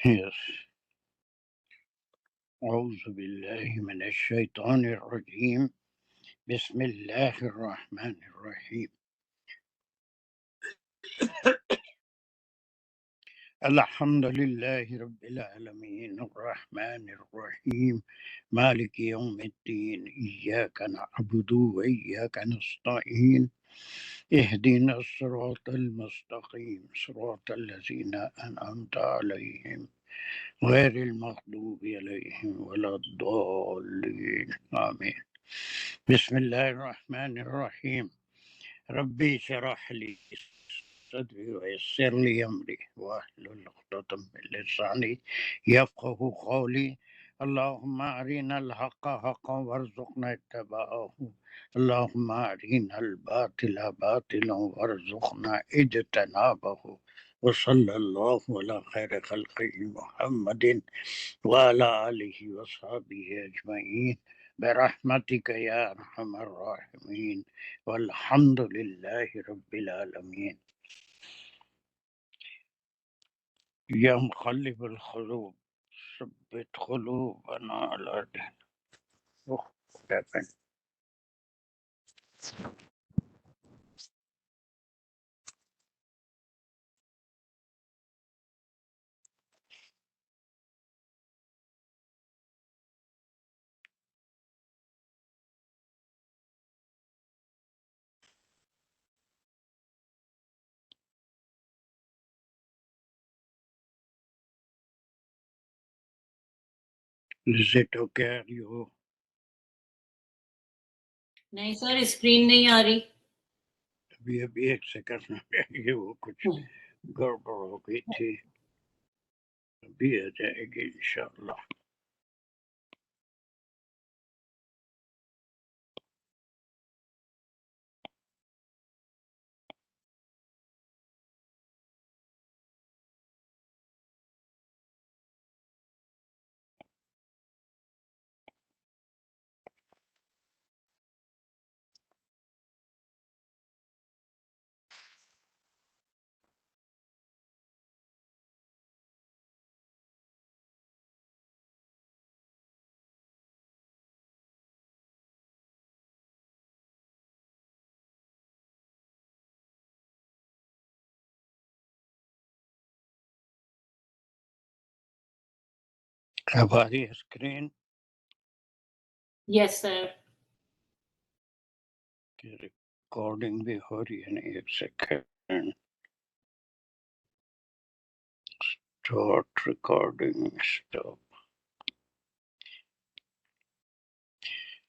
Yes. أعوذ بالله من الشيطان الرجيم. بسم الله الرحمن الرحيم. الحمد لله رب العالمين الرحمن الرحيم مالك يوم الدين إياك نعبد وإياك نستعين اهدنا الصراط المستقيم صراط الذين أنعمت عليهم غير المغضوب عليهم ولا الضالين آمين. بسم الله الرحمن الرحيم. ربي اشرح لي صدري ويسر لي أمري واحلل عقدة من لساني يفقه قولي. اللهم أرنا الحق حقا وارزقنا اتباعه. اللهم أرنا الباطل باطلا وارزقنا اجتنابه. وصلى الله على خير خلقه محمد وعلى آله وصحبه أجمعين برحمتك يا أرحم الراحمين والحمد لله رب العالمين. يا مقلب القلوب ثبت قلوبنا على دينك. Is it okay? Are you نہیں سر اسکرین نہیں آ رہی. ابھی ایک سیکنڈ میں یہ وہ کچھ گڑبڑ ہو گئی تھی. ابھی آ جائے گی انشاءاللہ. اب آ رہی ہے اسکرین یس سر. کی ریکارڈنگ بھی ہو رہی ہے. نہیں ایک سیکنڈ. Start recording stop.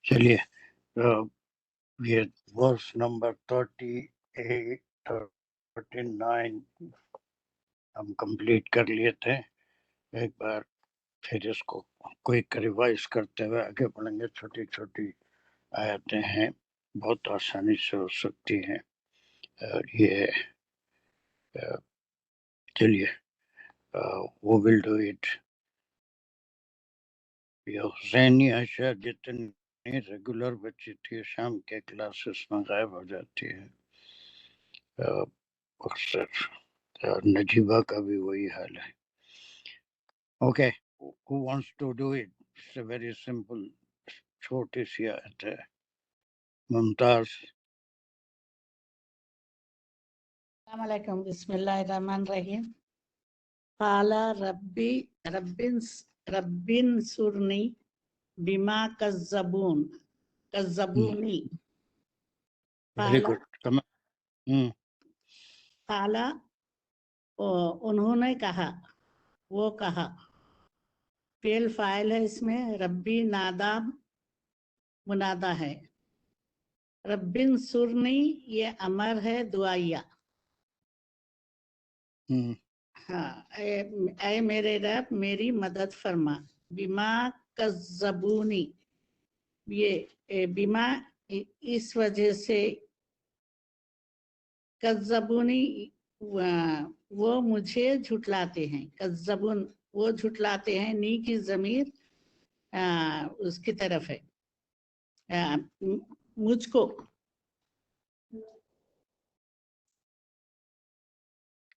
چلیے یہ ورس نمبر 38 39 ہم کمپلیٹ کر لیے تھے. ایک بار پھر اس کو کوئی ریوائز کرتے ہوئے آگے بڑھیں گے. چھوٹی چھوٹی آیتیں ہیں, بہت آسانی سے ہو سکتی ہیں. اور یہ چلیے وہ ول ڈو اٹ. یہ حسینی عائشہ جتنی ریگولر بچی تھی شام کے کلاسز میں غائب ہو جاتی ہے اکثر. نجیبہ کا بھی وہی حال ہے. Okay, who wants to do it? It's a very simple چھوٹی سی آیت ہے. ممتاز. السلام علیکم. بسم اللہ الرحمن الرحیم. قال ربن سرنی بما کذبونی. Very good. قال انہوں نے کہا, وہ کہا. فعل فاعل ہے اس میں. ربی نادا منادا ہے. ربن سرنی یہ امر ہے دعائیہ. ہاں, اے میرے رب میری مدد فرما. بما کذبونی, یہ بما اس وجہ سے. کذبونی وہ مجھے جھٹلاتے ہیں. کذبون وہ جھٹلاتے ہیں. نی کی ضمیر اس کی طرف ہے, مجھ کو.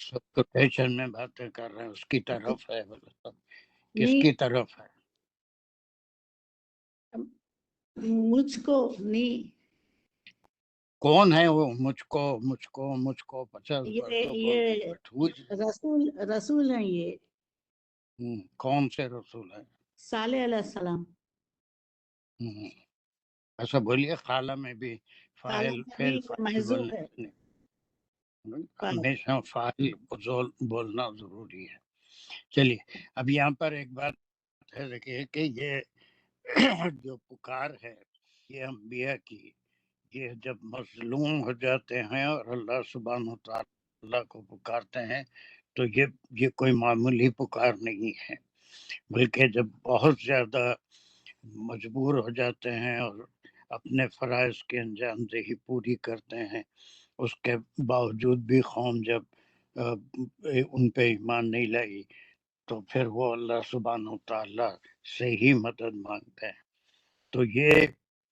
سب میں باتیں کر رہے ہیں، اس کی طرف ہے، بولے تو کس نی کی طرف ہے؟ مجھ کو نی کون ہے وہ مجھ کو 50 بار یہ تو بول دی، بٹ رسول ہیں یہ کون سے رسول ہے؟ صالح علیہ السلام. ایسا بولیے خالہ میں بھی فاعل فعل فاعل محذوف بولنے ہے. ہمیشہ فاعل بولنا ضروری ہے. چلیے اب یہاں پر ایک بات ہے دیکھیے کہ یہ جو پکار ہے یہ انبیاء کی، یہ جب مظلوم ہو جاتے ہیں اور اللہ سبحانہ و تعالیٰ کو پکارتے ہیں تو یہ کوئی معمولی پکار نہیں ہے، بلکہ جب بہت زیادہ مجبور ہو جاتے ہیں اور اپنے فرائض کی انجام دہی پوری کرتے ہیں، اس کے باوجود بھی قوم جب ان پہ ایمان نہیں لائی تو پھر وہ اللہ سبحانہ و تعالیٰ سے ہی مدد مانگتے ہیں. تو یہ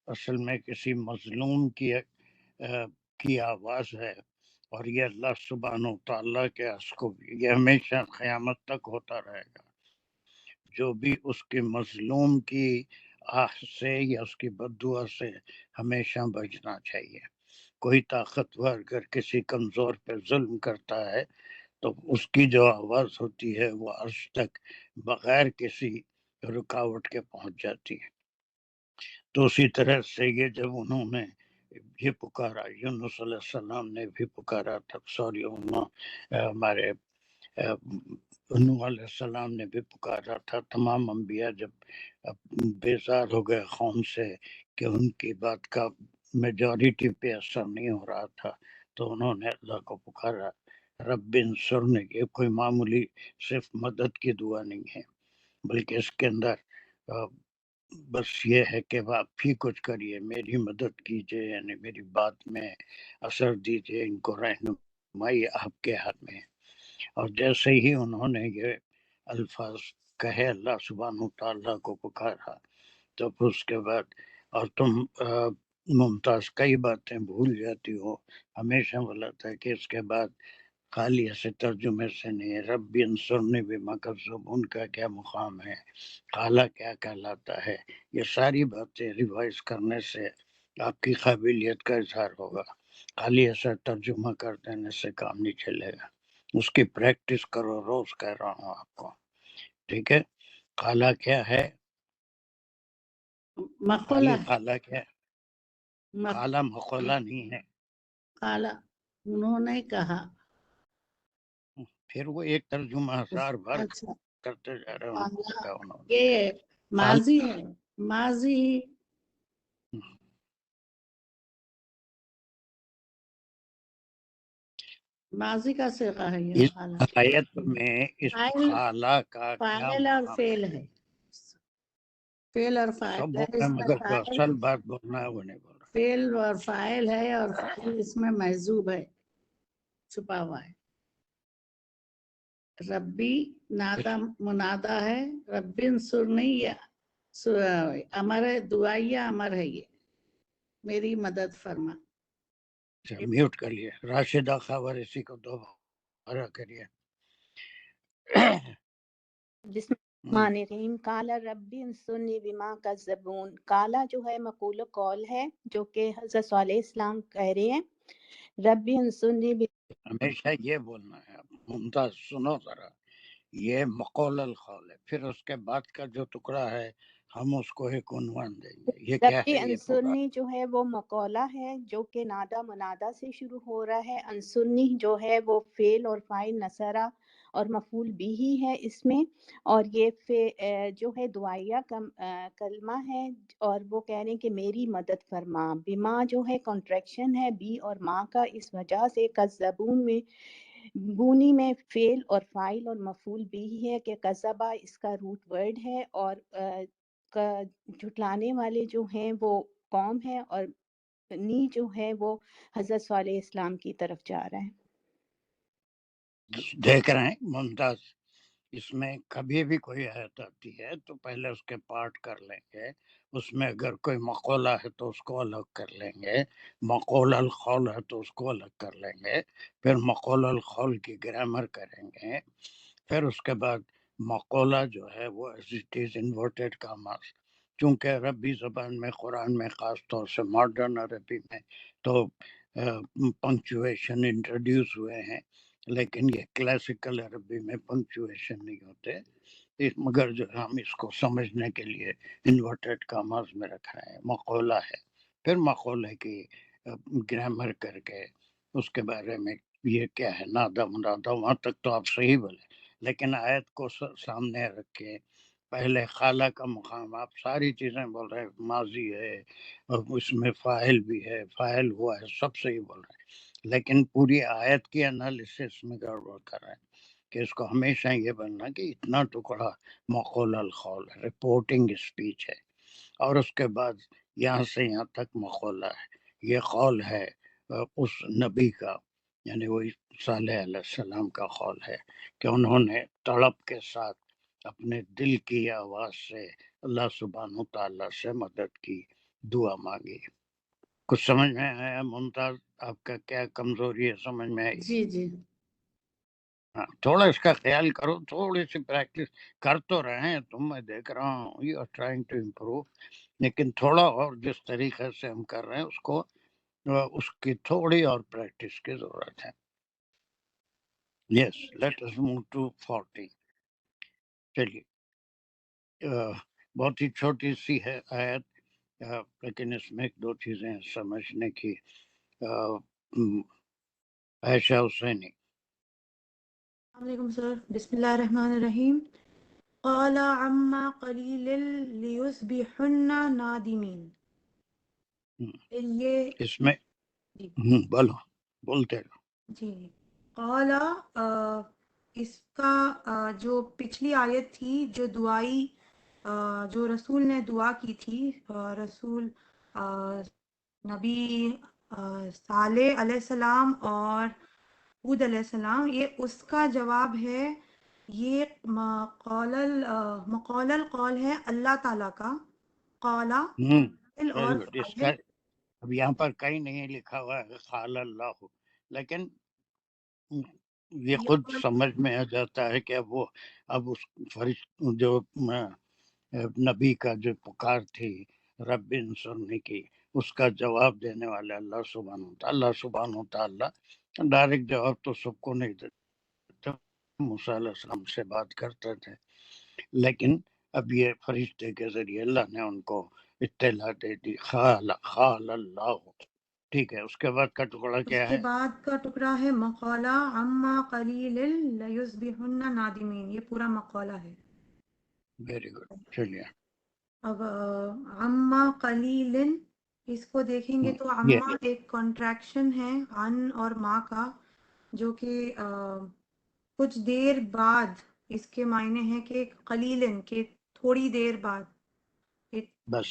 اصل میں کسی مظلوم کی آواز ہے، اور یہ اللہ سبحانہ و تعالیٰ کے عشق یہ ہمیشہ قیامت تک ہوتا رہے گا. جو بھی اس کے مظلوم کی آہ سے یا اس کی بد دعا سے ہمیشہ بچنا چاہیے. کوئی طاقتور اگر کسی کمزور پہ ظلم کرتا ہے تو اس کی جو آواز ہوتی ہے وہ عرش تک بغیر کسی رکاوٹ کے پہنچ جاتی ہے. تو اسی طرح سے یہ جب انہوں نے یہ پکارا، یونس علیہ السلام نے بھی پکارا تھا، ہمارے نوح علیہ السلام نے بھی پکارا تھا. تمام انبیاء جب بیزار ہو گئے قوم سے کہ ان کی بات کا میجورٹی پہ اثر نہیں ہو رہا تھا تو انہوں نے اللہ کو پکارا. رب انصرنی، یہ کوئی معمولی صرف مدد کی دعا نہیں ہے، بلکہ اس کے اندر بس یہ ہے کہ آپ بھی کچھ کریے، میری مدد کیجیے، یعنی میری بات میں اثر دیجیے، ان کو رہنمائی آپ کے ہاتھ میں ہے. اور جیسے ہی انہوں نے یہ الفاظ کہے، اللہ سبحانہ تعالیٰ کو پکارا، تو پھر اس کے بعد اور تم ممتاز کئی باتیں بھول جاتی ہو، ہمیشہ بولا تھا کہ اس کے بعد خالی ایسے ترجمے سے نہیں، رب انصرنی بما کذبون کا کیا مقام ہے، خالہ کیا کہلاتا ہے، یہ ساری باتیں ریوائز کرنے سے آپ کی قابلیت کا اظہار ہوگا. خالی ایسا ترجمہ کر دینے سے کام نہیں چلے گا، اس کی پریکٹس کرو، روز کہہ رہا ہوں آپ کو. ٹھیک ہے، خالہ کیا ہے؟ مقولہ خالہ کیا ہے؟ خالہ مقولہ نہیں ہے. خالہ انہوں نے کہا، پھر وہ ایک ترجمہ ہزار بار اچھا کرتے جا رہے ہیں. یہ ماضی ہے، ماضی ماضی کا صیغہ ہے یہ اس خالہ. آیت میں اس فاعل خالہ کا کیا فاعل اور مقام فعل ہے، فعل اور سب فاعل بول ہے. رہے اس ہیں میں مگر جو فاعل اصل بات بولنا ہے وہ نہیں بول رہا. فعل اور فاعل ہے اور فاعل اس میں محذوب ہے، چھپا ہوا ہے. ربی نادا منادا ہے، ربن سر نہیں، امر ہے، دعائیہ امر ہے، یہ میری مدد فرما. میوٹ کر لیے راشدہ خاور، اسی کو دوبارہ کریے. بسم اللہ الرحمن الرحیم. کالا ربی انصرنی بما کذبون. کالا جو ہے مقول و قول ہے جو کہ حضرت صالح علیہ السلام کہہ رہے ہیں، ربی انصرنی ہمیشہ یہ بولنا ہے. ممتاز سنو ذرا، یہ مقول القول ہے، پھر اس کے بعد کا جو ٹکڑا ہے ہم اس کو ایک عنوان دیں گے. یہ کیا ربی ہے؟ یہ پکار انصرنی جو ہے وہ مقولہ ہے جو کہ نادا منادا سے شروع ہو رہا ہے. انصرنی جو ہے وہ فعل اور فاعل نصرہ اور مفعول بھی ہی ہے اس میں، اور یہ جو ہے دعائیہ کلمہ ہے، اور وہ کہہ رہے ہیں کہ میری مدد فرما. بما جو ہے کنٹریکشن ہے بی اور ماں کا، اس وجہ سے کذبون میں بونی میں فعل اور فاعل اور مفعول بھی ہی ہے کہ کذبہ اس کا روٹ ورڈ ہے، اور جھٹلانے والے جو ہیں وہ قوم ہے، اور نی جو ہے وہ حضرت صالح علیہ السلام کی طرف جا رہا ہے. دیکھ رہے ہیں ممتاز. اس میں کبھی بھی کوئی آیت آتی ہے تو پہلے اس کے پارٹ کر لیں گے، اس میں اگر کوئی مقولہ ہے تو اس کو الگ کر لیں گے، مقول القول ہے تو اس کو الگ کر لیں گے، پھر مقول القول کی گرامر کریں گے، پھر اس کے بعد مقولہ جو ہے وہ as it is inverted commas, چونکہ عربی زبان میں قرآن میں خاص طور سے ماڈرن عربی میں تو پنکچویشن انٹروڈیوس ہوئے ہیں، لیکن یہ کلاسیکل عربی میں پنکچویشن نہیں ہوتے، مگر جو ہم اس کو سمجھنے کے لیے انورٹیڈ کاماز میں رکھ رہے ہیں، مقولہ ہے، پھر مقولے کی گرامر کر کے اس کے بارے میں یہ کیا ہے نادا منادا، وہاں تک تو آپ صحیح بولے، لیکن آیت کو سامنے رکھ کے پہلے خالہ کا مقام آپ ساری چیزیں بول رہے ہیں، ماضی ہے اور اس میں فاعل بھی ہے، فاعل ہوا ہے، سب صحیح بول رہے ہیں، لیکن پوری آیت کی انالیسس میں گڑبڑ کر رہے ہیں کہ اس کو ہمیشہ یہ بننا کہ اتنا ٹکڑا مقول القول ہے، رپورٹنگ اسپیچ ہے، اور اس کے بعد یہاں سے یہاں تک مقولہ ہے، یہ قول ہے اس نبی کا، یعنی وہی صالح علیہ السلام کا قول ہے کہ انہوں نے تڑپ کے ساتھ اپنے دل کی آواز سے اللہ سبحانہ تعالیٰ سے مدد کی، دعا مانگی۔ کچھ سمجھ میں آیا ممتاز؟ آپ کا کیا کمزوری ہے سمجھ میں آئی؟ جی جی ہاں، تھوڑا اس کا خیال کرو، تھوڑی سی پریکٹس کر تو رہے ہیں تم، میں دیکھ رہا ہوں you are trying to improve, لیکن تھوڑا اور جس طریقے سے ہم کر رہے ہیں اس کو اس کی تھوڑی اور پریکٹس کی ضرورت ہے۔ یس، لیٹ اس موو ٹو 40۔ چلیے، بہت ہی چھوٹی سی ہے آیت، لیکن اس میں ایک دو چیزیں سمجھنے کی۔ عائشہ حسینی، السلام علیکم سر، بسم اللہ الرحمن الرحیم۔ قال عما قلیل لیصبحن نادمین۔ یہ اس میں جی بولو، بولتے رہو۔ جی قال اس کا جو پچھلی آیت تھی جو دعائی جو رسول نے دعا کی تھی، رسول نبی صالح علیہ السلام اور حود علیہ السلام، یہ اس کا جواب ہے، یہ مقول القول ہے اللہ تعالیٰ کا، قالا فعل ویری اور گڈ۔ اس کا فاعل۔ اب یہاں پر کہیں نہیں لکھا ہوا ہے قال اللہ، لیکن یہ خود سمجھ میں آ جاتا ہے کہ اب اس جو نبی کا جو پکار تھی رب انصرنی کی، اس کا جواب دینے والے اللہ سبحانہ تعالیٰ ڈائریکٹ جواب تو سب کو نہیں دیتے، موسیٰ علیہ السلام سے بات کرتے تھے، لیکن اب یہ فرشتے کے ذریعے اللہ نے ان کو اطلاع دے دی، خال اللہ۔ ٹھیک ہے، اس کے بعد کا ٹکڑا اس کیا کے ہے؟ بعد کا ٹکڑا ہے مقالہ عما قلیل لیصبحن نادمین، یہ پورا مقالہ ہے۔ ویری گڈ، چلیے۔ اب عما قلیل اس کو دیکھیں گے تو یہ عما ایک کانٹریکشن ہے عن اور ما کا، جو کہ کچھ دیر بعد، اس کے معنی ہے کہ قلیلاً، کہ تھوڑی دیر بعد۔ بس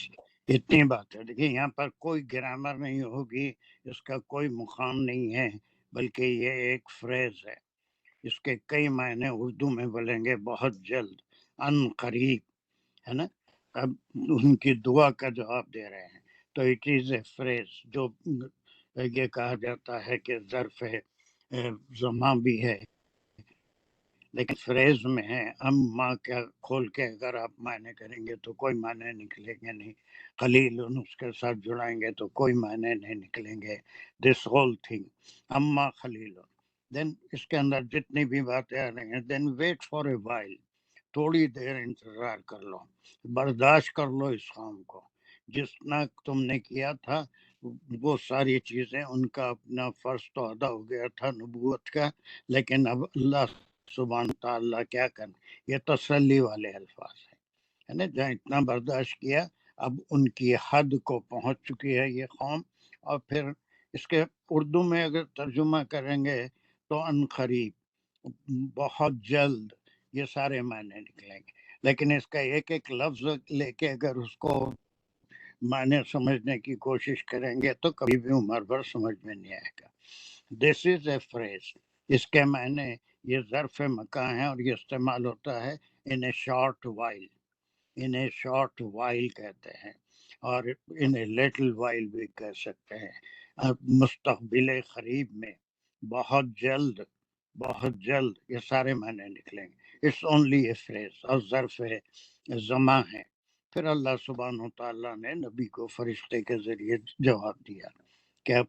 اتنی بات ہے۔ دیکھیے یہاں پر کوئی گرامر نہیں ہوگی، اس کا کوئی مقام نہیں ہے، بلکہ یہ ایک فریز ہے، اس کے کئی معنی اردو میں بولیں گے بہت جلد، ان قریب، ہے نا۔ اب ان کی دعا کا جواب دے رہے ہیں تو اٹ از اے فریز، جو یہ کہا جاتا ہے کہ ظرف زمان بھی ہے، لیکن فریز میں ہے۔ ہم ماں کا کھول کے اگر آپ معنی کریں گے تو کوئی معنی نکلیں گے نہیں، قلیل اس کے ساتھ جڑائیں گے تو کوئی معنی نہیں نکلیں گے، دس ہول تھنگ اما خلیل، دین اس کے اندر جتنی بھی باتیں آ رہی ہیں، دین ویٹ فار اے وائل، تھوڑی دیر انتظار کر لو، برداشت کر لو اس کام کو، جتنا تم نے کیا تھا وہ ساری چیزیں، ان کا اپنا فرض تو ادا ہو گیا تھا نبوت کا، لیکن اب اللہ سبحانہ تعالیٰ کیا کرنا، یہ تسلی والے الفاظ ہیں، ہے نا، جہاں اتنا برداشت کیا اب ان کی حد کو پہنچ چکی ہے یہ قوم، اور پھر اس کے اردو میں اگر ترجمہ کریں گے تو ان قریب، بہت جلد، یہ سارے معنی نکلیں گے، لیکن اس کا ایک ایک لفظ لے کے اگر اس کو معنی سمجھنے کی کوشش کریں گے تو کبھی بھی عمر بھر سمجھ میں نہیں آئے گا۔ دس از اے فریز، اس کے معنی یہ ظرف مکان ہے اور یہ استعمال ہوتا ہے ان اے شارٹ وائل، انہیں شارٹ وائل کہتے ہیں اور انہیں لٹل وائل بھی کہہ سکتے ہیں. اب مستقبل قریب میں، بہت جلد، بہت جلد، یہ سارے معنی نکلیں گے. اٹس اونلی اے فریز اور ظرف زماں ہے. پھر اللہ سبحانہ و تعالیٰ نے نبی کو فرشتے کے ذریعے جواب دیا کہ اب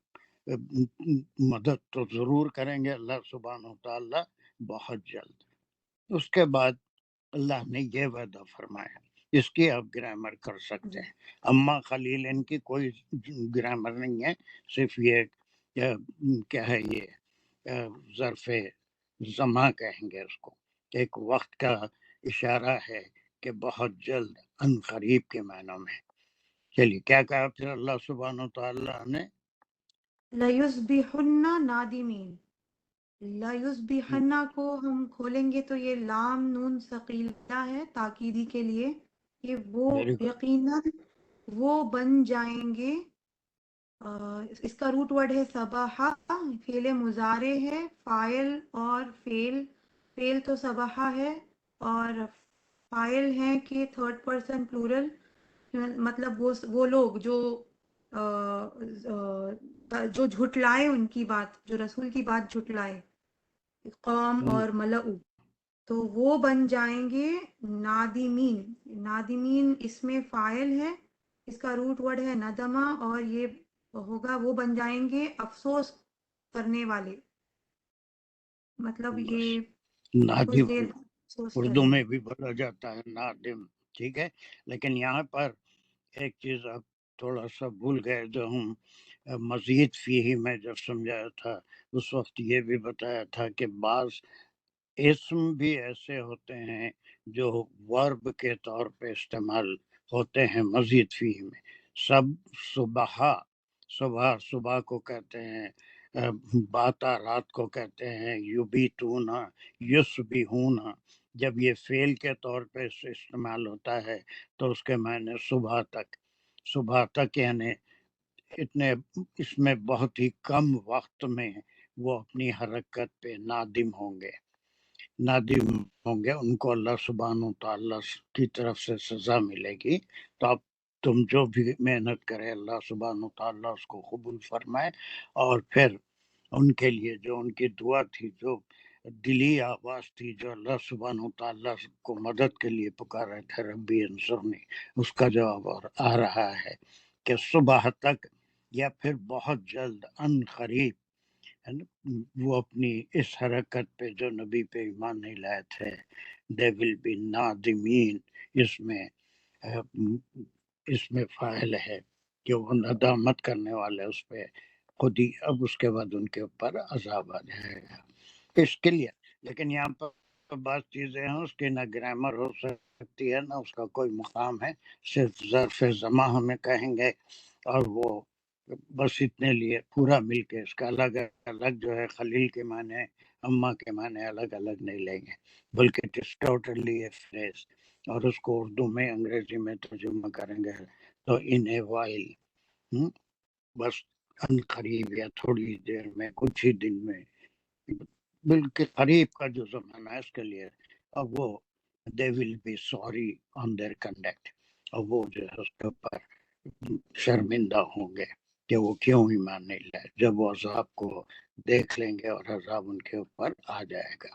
مدد تو ضرور کریں گے اللہ سبحانہ و تعالیٰ بہت جلد. اس کے بعد اللہ نے یہ وعدہ فرمایا، اس کی آپ گرامر کر سکتے ہیں. اما خلیل ان کی کوئی گرامر نہیں ہے، صرف یہ کیا ہے، یہ ظرف زماں کہیں گے اس کو، ایک وقت کا اشارہ ہے کہ بہت جلد، ان قریب کے معنوں میں. چلیے کیا کہا پھر اللہ سبحانہ تعالیٰ نے؟ لَيُصْبِحُنَّ نَادِمِينَ. لَيُصْبِحَنَّ کو ہم کھولیں گے تو یہ لام نون ثقیلہ ہے تاکیدی کے لیے، کہ وہ Very good. یقیناً وہ بن جائیں گے. اس کا روٹ ورڈ ہے صباحہ، فعل مضارع ہے، فاعل اور فعل تو صباحہ ہے اور فاعل ہیں کہ تھرڈ پرسن پلورل، مطلب وہ لوگ جو جھٹلائے ان کی بات، جو رسول کی بات جھٹلائے، قوم اور ملعو، تو وہ بن جائیں گے نادمین. نادمین اس میں فاعل ہے، اس کا روٹ ورڈ ہے ندمہ اور یہ ہوگا وہ بن جائیں گے افسوس کرنے والے، مطلب یہ کچھ نادم دیر افسوس اردو کریں میں گے. بھی بولا جاتا ہے نادم، ٹھیک ہے. لیکن یہاں پر ایک چیز آپ تھوڑا سا بھول گئے، جو ہم مزید فیہ میں جب سمجھایا تھا اس وقت یہ بھی بتایا تھا کہ بعض اسم بھی ایسے ہوتے ہیں جو ورب کے طور پہ استعمال ہوتے ہیں مزید فیہ میں. صبح کو کہتے ہیں، باتا رات کو کہتے ہیں، یبیتونا، یصبحونا. جب یہ فعل کے طور پہ استعمال ہوتا ہے تو اس کے معنی صبح تک یعنی اتنے، اس میں بہت ہی کم وقت میں وہ اپنی حرکت پہ نادم ہوں گے، ان کو اللہ سبحانہ و تعالیٰ کی طرف سے سزا ملے گی. تو اب تم جو بھی محنت کرے اللہ سبحانہ و تعالیٰ اس کو قبول فرمائے. اور پھر ان کے لیے جو ان کی دعا تھی، جو دلی آواز تھی، جو اللہ سبحانہ و تعالیٰ کو مدد کے لیے پکارے تھے، ربی انصرنی، اس کا جواب اور آ رہا ہے کہ صبح تک یا پھر بہت جلد، ان قریب، وہ اپنی اس حرکت پہ جو نبی پہ ایمان نہیں لائے تھے، they will be نادمین. اس میں فاعل ہے کہ وہ ندامت کرنے والے اس پہ خود ہی. اب اس کے بعد ان کے اوپر عذاب آ جائے گا. اس کے لیے لیکن یہاں پر بعض چیزیں ہیں اس کی نہ گرامر ہو سکتی ہے نہ اس کا کوئی مقام ہے، صرف ظرف زماں ہمیں کہیں گے اور وہ بس اتنے لیے پورا مل کے اس کا الگ الگ جو ہے خلیل کے معنی، اماں کے معنی الگ الگ نہیں لیں گے، بلکہ it is totally a phrase. اور اس کو اردو میں انگریزی میں ترجمہ کریں گے تو ان اے وائل، بس ان قریب یا تھوڑی دیر میں، کچھ ہی دن میں، بالکل قریب کا جو زمانہ ہے اس کے لیے. اب وہ they will be sorry on their conduct، اور وہ جو ہے اس کے اوپر شرمندہ ہوں گے کہ وہ کیوں ایمان نہیں لائے، جب وہ عذاب کو دیکھ لیں گے اور عذاب ان کے اوپر آ جائے گا.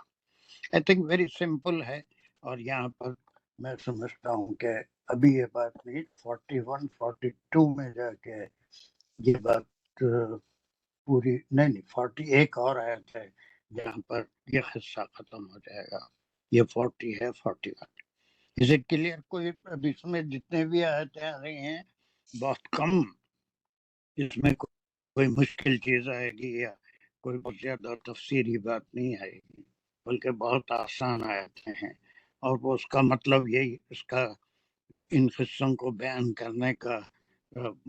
I think very simple ہے. اور یہاں پر میں سمجھتا ہوں کہ ابھی یہ بات نہیں، 41 42 میں جا کے یہ بات پوری نہیں، 41 اور آیت ہے جہاں پر یہ قصہ ختم ہو جائے گا. یہ 40 ہے، 41. اس سے کلیئر کوئی ابھی اس میں جتنے بھی آیتیں آ رہی ہیں بہت کم، اس میں کوئی مشکل چیز آئے گی یا کوئی بہت زیادہ تفسیری بات نہیں آئے گی، بلکہ بہت آسان آیتیں ہیں. اور وہ اس کا مطلب یہی، اس کا ان قصوں کو بیان کرنے کا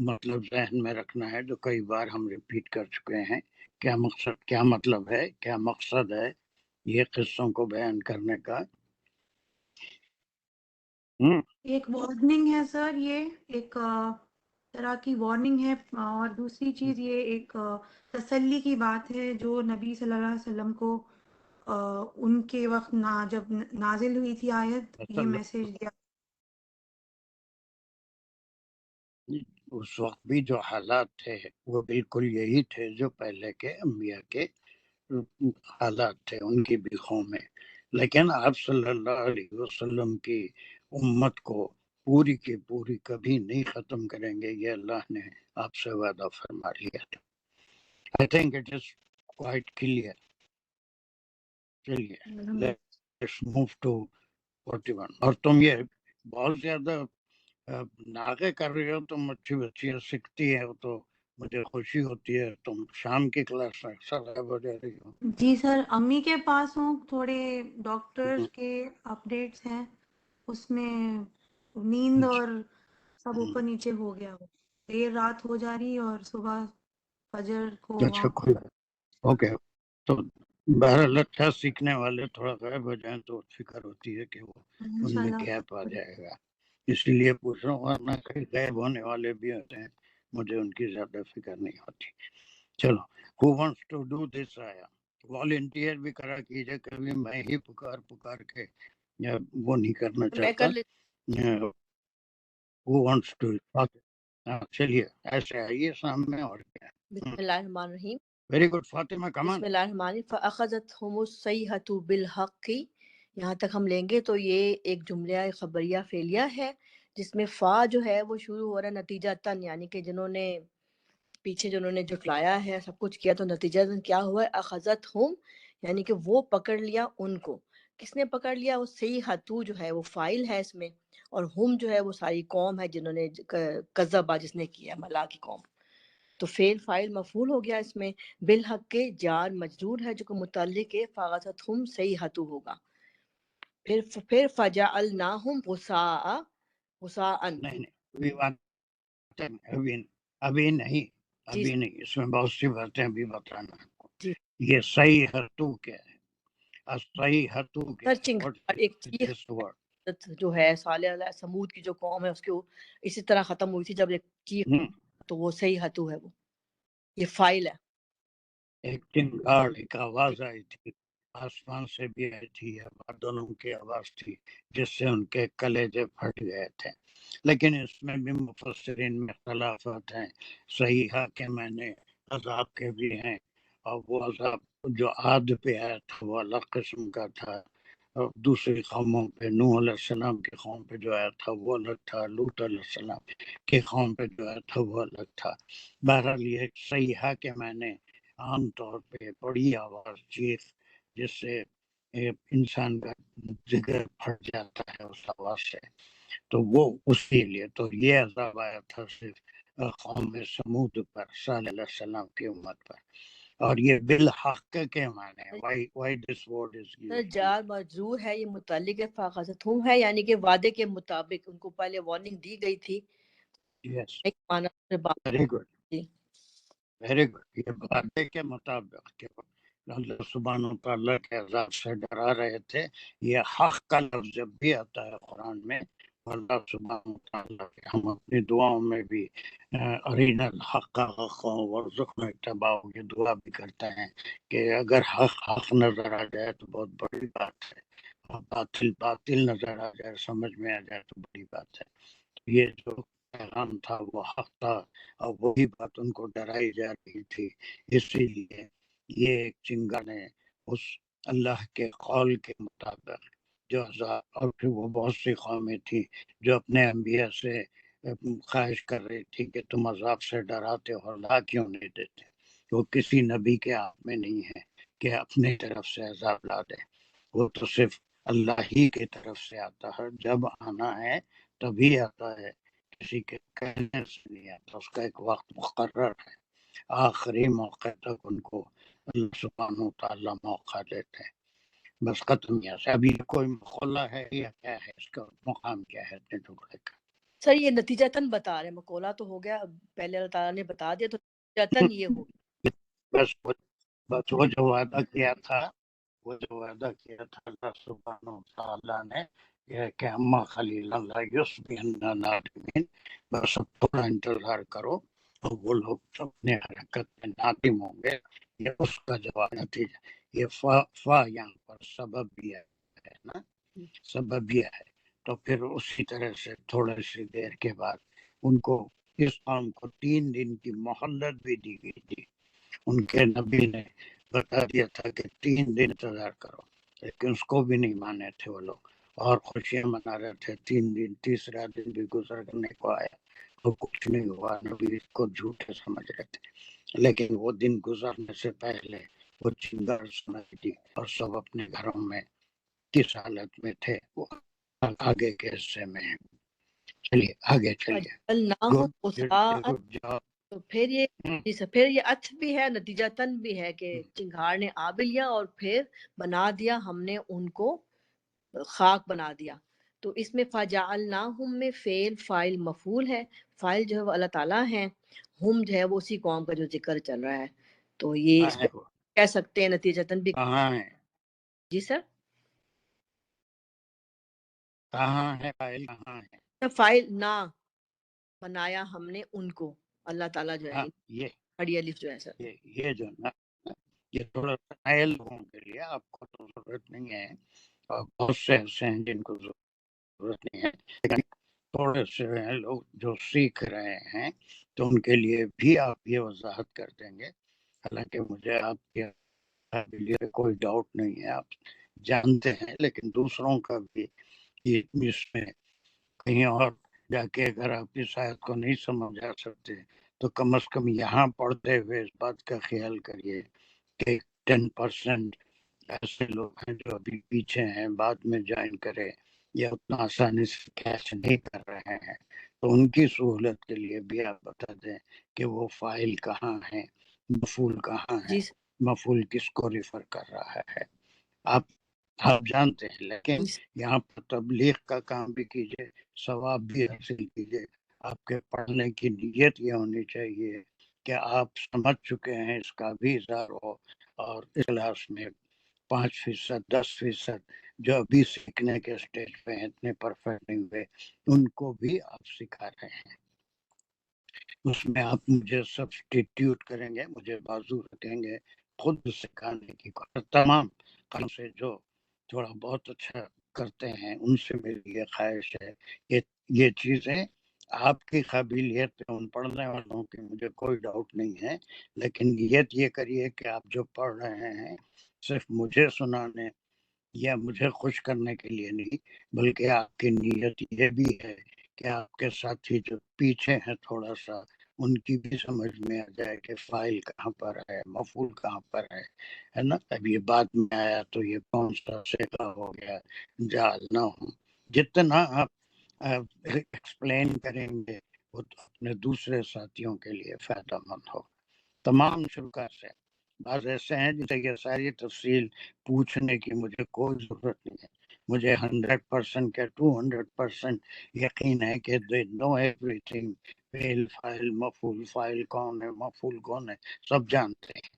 مطلب ذہن میں رکھنا ہے، جو کئی بار ہم ریپیٹ کر چکے ہیں. کیا مقصد، کیا مطلب ہے، کیا مقصد ہے یہ قصوں کو بیان کرنے کا. ایک وارننگ ہے سر، یہ ایک طرح کی وارننگ ہے، اور دوسری چیز یہ ایک تسلی کی بات ہے جو نبی صلی اللہ علیہ وسلم کو ان کے وقت جب نازل ہوئی تھی آیت، یہ میسج دیا. اس وقت بھی جو حالات تھے وہ بالکل یہی تھے جو پہلے کے انبیاء کے حالات تھے ان کی بھی قومیں، لیکن آپ صلی اللہ علیہ وسلم کی امت کو پوری کی پوری کبھی نہیں ختم کریں گے، یہ اللہ نے آپ سے وعدہ فرما لیا تھا. I think it is quite clear. چلیے let's move to 41. اور تم یہ بہت زیادہ ناغے کر رہی ہو، تم اچھی بچیاں سیکھتی ہے تو مجھے خوشی ہوتی ہے. تم شام کی کلاس میں اکثر غائب ہو جا رہی ہو. جی سر، امی کے پاس ہوں، تھوڑے ڈاکٹر کے اپڈیٹس ہیں، اس میں نیند اور سب اوپر نیچے ہو گیا، دیر رات ہو جا رہی اور صبح فجر کو اچھا کوئی اوکے. تو بہرحال اچھا سیکھنے والے تھوڑا غائب ہو جائیں تو فکر ہوتی ہے کہ وہ ان میں گیپ آ جائے گا، اس لیے پوچھ رہا ہوں. ورنہ کئی غائب ہونے والے بھی ہوتے ہیں، مجھے ان کی زیادہ فکر نہیں ہوتی. چلو who wants to do this آیا والنٹیئر بھی کرا کیجئے، کبھی میں ہی پکار کے وہ نہیں کرنا میں چاہتا. کر لیتی who wants to چلیے ایسے آئیے سامنے. اور کیا؟ بسم اللہ الرحمن الرحیم. ویری گڈ فاطمہ کمان. بسم اللہ الرحمن الرحیم. فَأَخَذَتْهُمُ الصَّيْحَةُ بِالْحَقِّ. یہاں تک ہم لیں گے تو یہ ایک جملہ خبریہ فعلیہ ہے جس میں فا جو ہے وہ شروع ہو رہا ہے نتیجہ تن، یعنی کہ جنہوں نے جھٹلایا ہے سب کچھ کیا تو نتیجہ تن کیا ہوا ہے؟ اخذتہم، یعنی کہ وہ پکڑ لیا ان کو. کس نے پکڑ لیا؟ وہ صیحۃ جو ہے وہ فاعل ہے اس میں، اور ہم جو ہے وہ ساری قوم ہے جنہوں نے کذبہ جس نے کیا ملا کی قوم. تو فعل فاعل مفعول ہو گیا اس میں. بالحق کے جار مجرور ہے جو کہ متعلق ہے فاغثتہم صیحۃ ہوگا. پھر فجعلناہم غثاء نہیں ابھی نہیں، اس میں بہت سی باتیں ابھی بتانا آپ کو. جی یہ صحیح ہتو کیا ہے؟ صحیح ہتو کیا سرچنگ ہے؟ ایک چیخ جو ہے صالح علیہ سمود کی جو قوم ہے اس کے اسی طرح ختم ہوئی تھی جب ایک چیخ، تو وہ صحیح ہتو ہے، وہ یہ فائل ہے. ایک چنگاڑ، ایک آواز آئی تھی آسمان سے بھی آئی تھی، بادلوں کی آواز تھی جس سے ان کے کلیجے پھٹ گئے تھے. لیکن اس میں بھی مفسرین میں اختلافات ہیں. صحیحہ کے معنی عذاب کے بھی ہیں، اور وہ عذاب جو عاد پہ آیا تھا وہ الگ قسم کا تھا، اور دوسری قوموں پہ نوح علیہ السلام کی قوم پہ جو آیا تھا وہ الگ تھا، لوط علیہ السلام کی قوم پہ جو آیا تھا وہ الگ تھا. بہرحال یہ صحیحہ کے معنی عام طور پہ بڑی آواز، چیخ، جس سے انسان کا جگر پھٹ جاتا ہے اس آواز سے، تو وہ اسی لیے تو یہ عذاب آیا تھا صرف قوم سمود پر، صالح علیہ السلام کی امت پر. اور یہ بالحق کے معنی why this word is sir used. جار مجرور ہے، یہ متعلق ہے فاخذتہم ہے، یعنی کہ وعدے کے مطابق ان کو پہلے وارننگ دی گئی تھی. Yes, ایک معنی سے بات very good. جی. Very good. یہ وعدے کے مطابق کہ اللہ سبحانہ وتعالیٰ کے عذاب سے ڈرا رہے تھے. یہ حق کا لفظ جب بھی آتا ہے قرآن میں، اللہ سبحانہ وتعالیٰ کے ہم اپنی دعاؤں میں بھی ارین الحق حقا وارزقنا اتباعہ یہ دعا بھی کرتے ہیں کہ اگر حق نظر آ جائے تو بہت بڑی بات ہے، اور باطل نظر آ جائے، سمجھ میں آ جائے تو بڑی بات ہے. یہ جو پیغام تھا وہ حق تھا، اور وہی بات ان کو ڈرائی جا رہی تھی. اسی لیے یہ ایک چنگن ہے اس اللہ کے قول کے مطابق جو عذاب. اور پھر وہ بہت سی قومیں تھیں جو اپنے انبیاء سے خواہش کر رہی تھی کہ تم عذاب سے ڈراتے ہو، لا کیوں نہیں دیتے؟ وہ کسی نبی کے ہاتھ میں نہیں ہے کہ اپنی طرف سے عذاب لا دے، وہ تو صرف اللہ ہی کی طرف سے آتا ہے. جب آنا ہے تبھی آتا ہے، کسی کے کہنے سے نہیں آتا. اس کا ایک وقت مقرر ہے، آخری موقع تک ان کو اللہ سبحانہ وتعالیٰ موقع دیتے ہیں. بس ختم. یہاں سے ابھی کوئی مقولہ ہے یا کیا ہے، اس کا مقام کیا ہے اتنے ٹکڑے کا؟ سر یہ نتیجہ تن بتا رہے ہیں، مقولہ تو ہو گیا پہلے اللہ تعالیٰ نے بتا دیا، تو نتیجہ تن یہ ہو گیا. بس وہ جو وعدہ کیا تھا وہ جو وعدہ کیا تھا اللہ سبحانہ و تعالیٰ نے یہ کہ اما خلیل اللہ یصبحن نادمین، بس اب تھوڑا انتظار کرو اور وہ لوگ اپنے حرکت میں نادم ہوں گے. یہ اس کا جواب نتیجہ. یہ فا یہاں پر سبب بھی ہے نا، سبب بھی ہے. تو پھر اسی طرح سے تھوڑی سی دیر کے بعد ان کو اس قوم کو 3 دن کی مہلت بھی دی گئی تھی. ان کے نبی نے بتا دیا تھا کہ 3 دن انتظار کرو، لیکن اس کو بھی نہیں مانے تھے وہ لوگ، اور خوشیاں منا رہے تھے. 3 دن، تیسرا دن بھی گزر کرنے کو آیا تو کچھ نہیں ہوا. نبی کو جھوٹے سمجھ رہے تھے، لیکن وہ دن گزرنے سے پہلے وہ چنگار سمجھ دی اور سب اپنے گھروں میں کس حالت میں تھے وہ آگے کے حصے میں ہیں. چلیے آگے چلیے. فَجَعَلْنَاهُمْ گڈ غُثَاءً، گڈ جاب. تو پھر یہ جی سر، پھر یہ عطف بھی ہے، نتیجہ تن بھی ہے کہ چنگھاڑ نے آ بھی لیا اور پھر بنا دیا ہم نے ان کو خاک بنا دیا. تو اس میں فَجَعَلْنَاهُمْ میں فعل فاعل مفعول ہے. فاعل جو ہے وہ اللہ تعالیٰ ہیں، ہم جو ہے وہ اسی قوم کا جو ذکر چل رہا ہے. تو یہ اس کو کہہ سکتے ہیں نتیجہ تن بھی. کہاں ہے، جی سر، کہاں ہے فائل، کہاں ہے؟ فاعل نہ بنایا ہم نے ان کو، اللہ تعالیٰ جو ہے ہاں یہ کھڑی الف جو ہے سر. یہ جو نا، یہ تھوڑا نائل لوگوں کے لیے آپ کو تو ضرورت نہیں ہے، اور بہت سے ایسے ہیں جن کو ضرورت نہیں ہے، لیکن تھوڑے سے ہیں لوگ جو سیکھ رہے ہیں تو ان کے لیے بھی آپ یہ وضاحت کر دیں گے. حالانکہ مجھے آپ کے قابلیت پہ کوئی ڈاؤٹ نہیں ہے، آپ جانتے ہیں، لیکن دوسروں کا بھی اس میں کہیں اور جا کے اگر آپ اس آیت کو نہیں سمجھا سکتے تو کم از کم یہاں پڑھتے ہوئے اس بات کا خیال کریے کہ 10% ایسے لوگ ہیں جو ابھی پیچھے ہیں، بعد میں جوائن کرے یا اتنا آسانی سے کیچ نہیں کر رہے ہیں، تو ان کی سہولت کے لیے بھی آپ بتا دیں کہ وہ فائل کہاں ہے، مفعول کہاں ہے، جی سر، مفعول کس کو ریفر کر رہا ہے. آپ جانتے ہیں، لیکن یہاں پر تبلیغ کا کام بھی کیجیے، ثواب بھی حاصل کیجیے. آپ کے پڑھنے کی نیت یہ ہونی چاہیے کہ آپ سمجھ چکے ہیں، اس کا بھی اظہار ہو، اور اس کلاس میں 5%، 10% جو ابھی سیکھنے کے اسٹیج پہ ہیں، اتنے پرفیکٹ نہیں ہوئے، ان کو بھی آپ سکھا رہے ہیں. اس میں آپ مجھے سبسٹیٹیوٹ کریں گے، مجھے بازو رکھیں گے خود سکھانے کی. تمام کام سے جو تھوڑا بہت اچھا کرتے ہیں ان سے میری یہ خواہش ہے کہ یہ چیزیں آپ کی قابلیت پہ ان پڑھنے والوں کی مجھے کوئی ڈاؤٹ نہیں ہے، لیکن نیت یہ کریے کہ آپ جو پڑھ رہے ہیں صرف مجھے سنانے یا مجھے خوش کرنے کے لیے نہیں، بلکہ آپ کی نیت یہ بھی ہے کہ آپ کے ساتھی جو پیچھے ہیں تھوڑا سا ان کی بھی سمجھ میں آ جائے کہ فائل کہاں پر ہے، مفعول کہاں پر ہے نا. اب یہ بعد میں آیا تو یہ کون سا سیکھا ہو گیا، جالنا ہوں. جتنا آپ ایکسپلین کریں گے وہ تو اپنے دوسرے ساتھیوں کے لیے فائدہ مند ہو. تمام شرکا سے بعض ایسے ہیں جسے یہ ساری تفصیل پوچھنے کی مجھے کوئی ضرورت نہیں ہے. مجھے 100% کے 200% یقین ہے کہ they know everything. فعل، فائل، مفعول، فائل کون ہے، مفعول کون ہے، سب جانتے ہیں.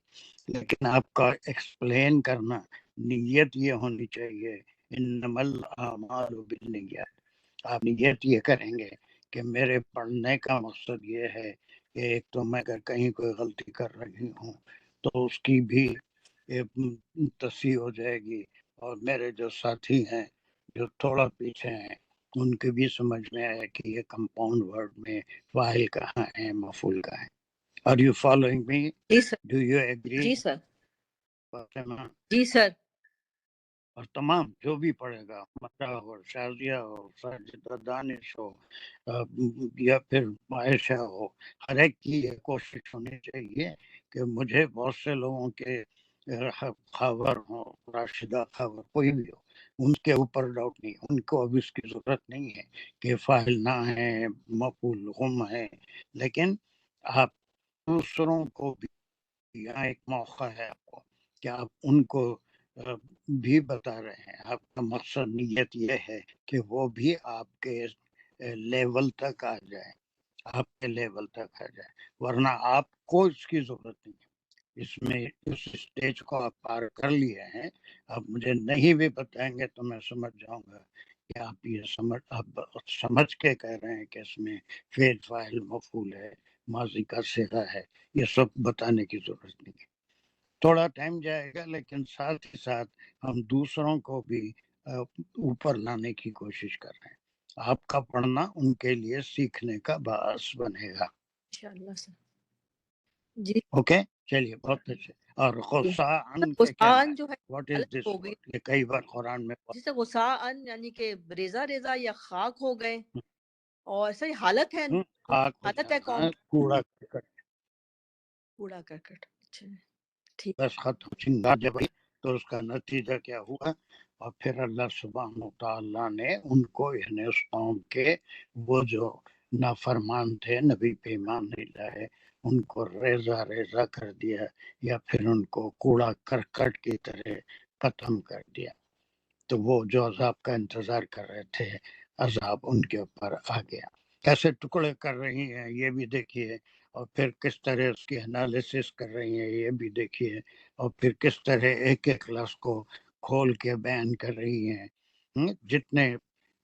لیکن آپ کا ایکسپلین کرنا، نیت یہ ہونی چاہیے، انما الاعمال بالنیات. آپ نیت یہ کریں گے کہ میرے پڑھنے کا مقصد یہ ہے کہ ایک تو میں اگر کہیں کوئی غلطی کر رہی ہوں تو اس کی بھی تصحیح ہو جائے گی، اور میرے جو ساتھی ہیں جو تھوڑا پیچھے ہیں ان کے بھی سمجھ میں آیا کہ یہ کمپاؤنڈ ورڈ میں فاعل کہاں ہے، مفعول کہاں ہے. Are you following me? G sir, Do you agree? جی سر، فاطمہ جی سر. اور تمام جو بھی پڑھے گا، مکہ ہو، شازیہ ہو، ساجدہ دانش ہو، یا پھر عائشہ ہو، ہر ایک کی یہ کوشش ہونی چاہیے کہ مجھے بہت سے لوگوں کے خاور ہو، راشدہ خاور کوئی بھی ہو، ان کے اوپر ڈاؤٹ نہیں، ان کو اب اس کی ضرورت نہیں ہے کہ فاعل نہ ہے، مفعول غم ہے. لیکن آپ دوسروں کو بھی، یہاں ایک موقع ہے آپ کو کہ آپ ان کو بھی بتا رہے ہیں. آپ کا مقصد، نیت یہ ہے کہ وہ بھی آپ کے لیول تک آ جائے، آپ کے لیول تک آ جائے، ورنہ آپ کو اس کی ضرورت نہیں ہے. اس میں اس اسٹیج کو آپ پار کر لیے ہیں. آپ مجھے نہیں بھی بتائیں گے تو میں سمجھ جاؤں گا کہ آپ یہ سمجھ کے کہہ رہے ہیں کہ اس میں فعل فاعل مفعول ہے، ماضی کا صیغہ ہے. یہ سب بتانے کی ضرورت نہیں ہے. تھوڑا ٹائم جائے گا، لیکن ساتھ ہی ساتھ ہم دوسروں کو بھی اوپر لانے کی کوشش کر رہے ہیں. آپ کا پڑھنا ان کے لیے سیکھنے کا باعث بنے گا. انشاءاللہ سر. جی اوکے، چلیے، بہت اچھے. اور جی. غصان کے کیا غسان ہے؟ جو ہے واٹ از غلط دس ہو گئی. ورڈ؟ یہ کئی بار قرآن میں جیسے غسان یعنی کہ ریزہ ریزہ یا خاک ہو گئے، اور سر حالت ہے، خاک ہو حالت ہے جانا، قوم کوڑا کرکٹ. کوڑا کرکٹ. اچھا ٹھیک. بس ختم. چنگا جب آئی تو اس کا نتیجہ کیا ہوا؟ اور پھر اللہ سبحانہ و تعالیٰ نے ان کو، یعنی اس قوم کے وہ جو نافرمان تھے، نبی پہ ایمان نہیں لائے، ان کو ریزہ ریزہ کر دیا، یا پھر ان کو کوڑا کرکٹ کی طرح ختم کر دیا. تو وہ جو عذاب کا انتظار کر رہے تھے، عذاب ان کے اوپر آ گیا. کیسے ٹکڑے کر رہی ہیں یہ بھی دیکھیے، اور پھر کس طرح اس کی انالیسس کر رہی ہیں یہ بھی دیکھیے، اور پھر کس طرح ایک ایک لفظ کو کھول کے بیان کر رہی ہیں. جتنے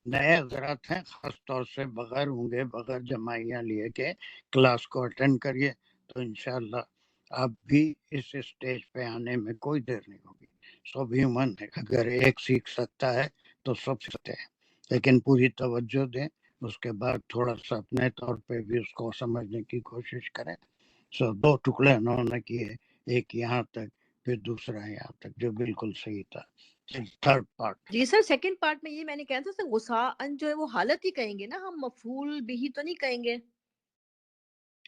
نئے حضرات ہیں، خاص طور سے بغیر ہوں بغیر جمائیاں لیے کے کلاس کو اٹینڈ کریے، تو انشاءاللہ آپ بھی اس اسٹیج پہ آنے میں کوئی دیر نہیں ہوگی. سب ہیومن ہے، اگر ایک سیکھ سکتا ہے تو سب سیکھتے ہیں، لیکن پوری توجہ دیں. اس کے بعد تھوڑا سا اپنے طور پہ بھی اس کو سمجھنے کی کوشش کریں. سو 2 ٹکڑے انہوں نے کیے، ایک یہاں تک، پھر دوسرا یہاں تک، جو بالکل صحیح تھا. تھرڈ پارٹ جی سر. سیکنڈ پارٹ میں یہ میں نے کہا تھا سر، غسان جو ہے وہ حالت ہی کہیں گے نا ہم، مفعول بھی تو نہیں کہیں گے.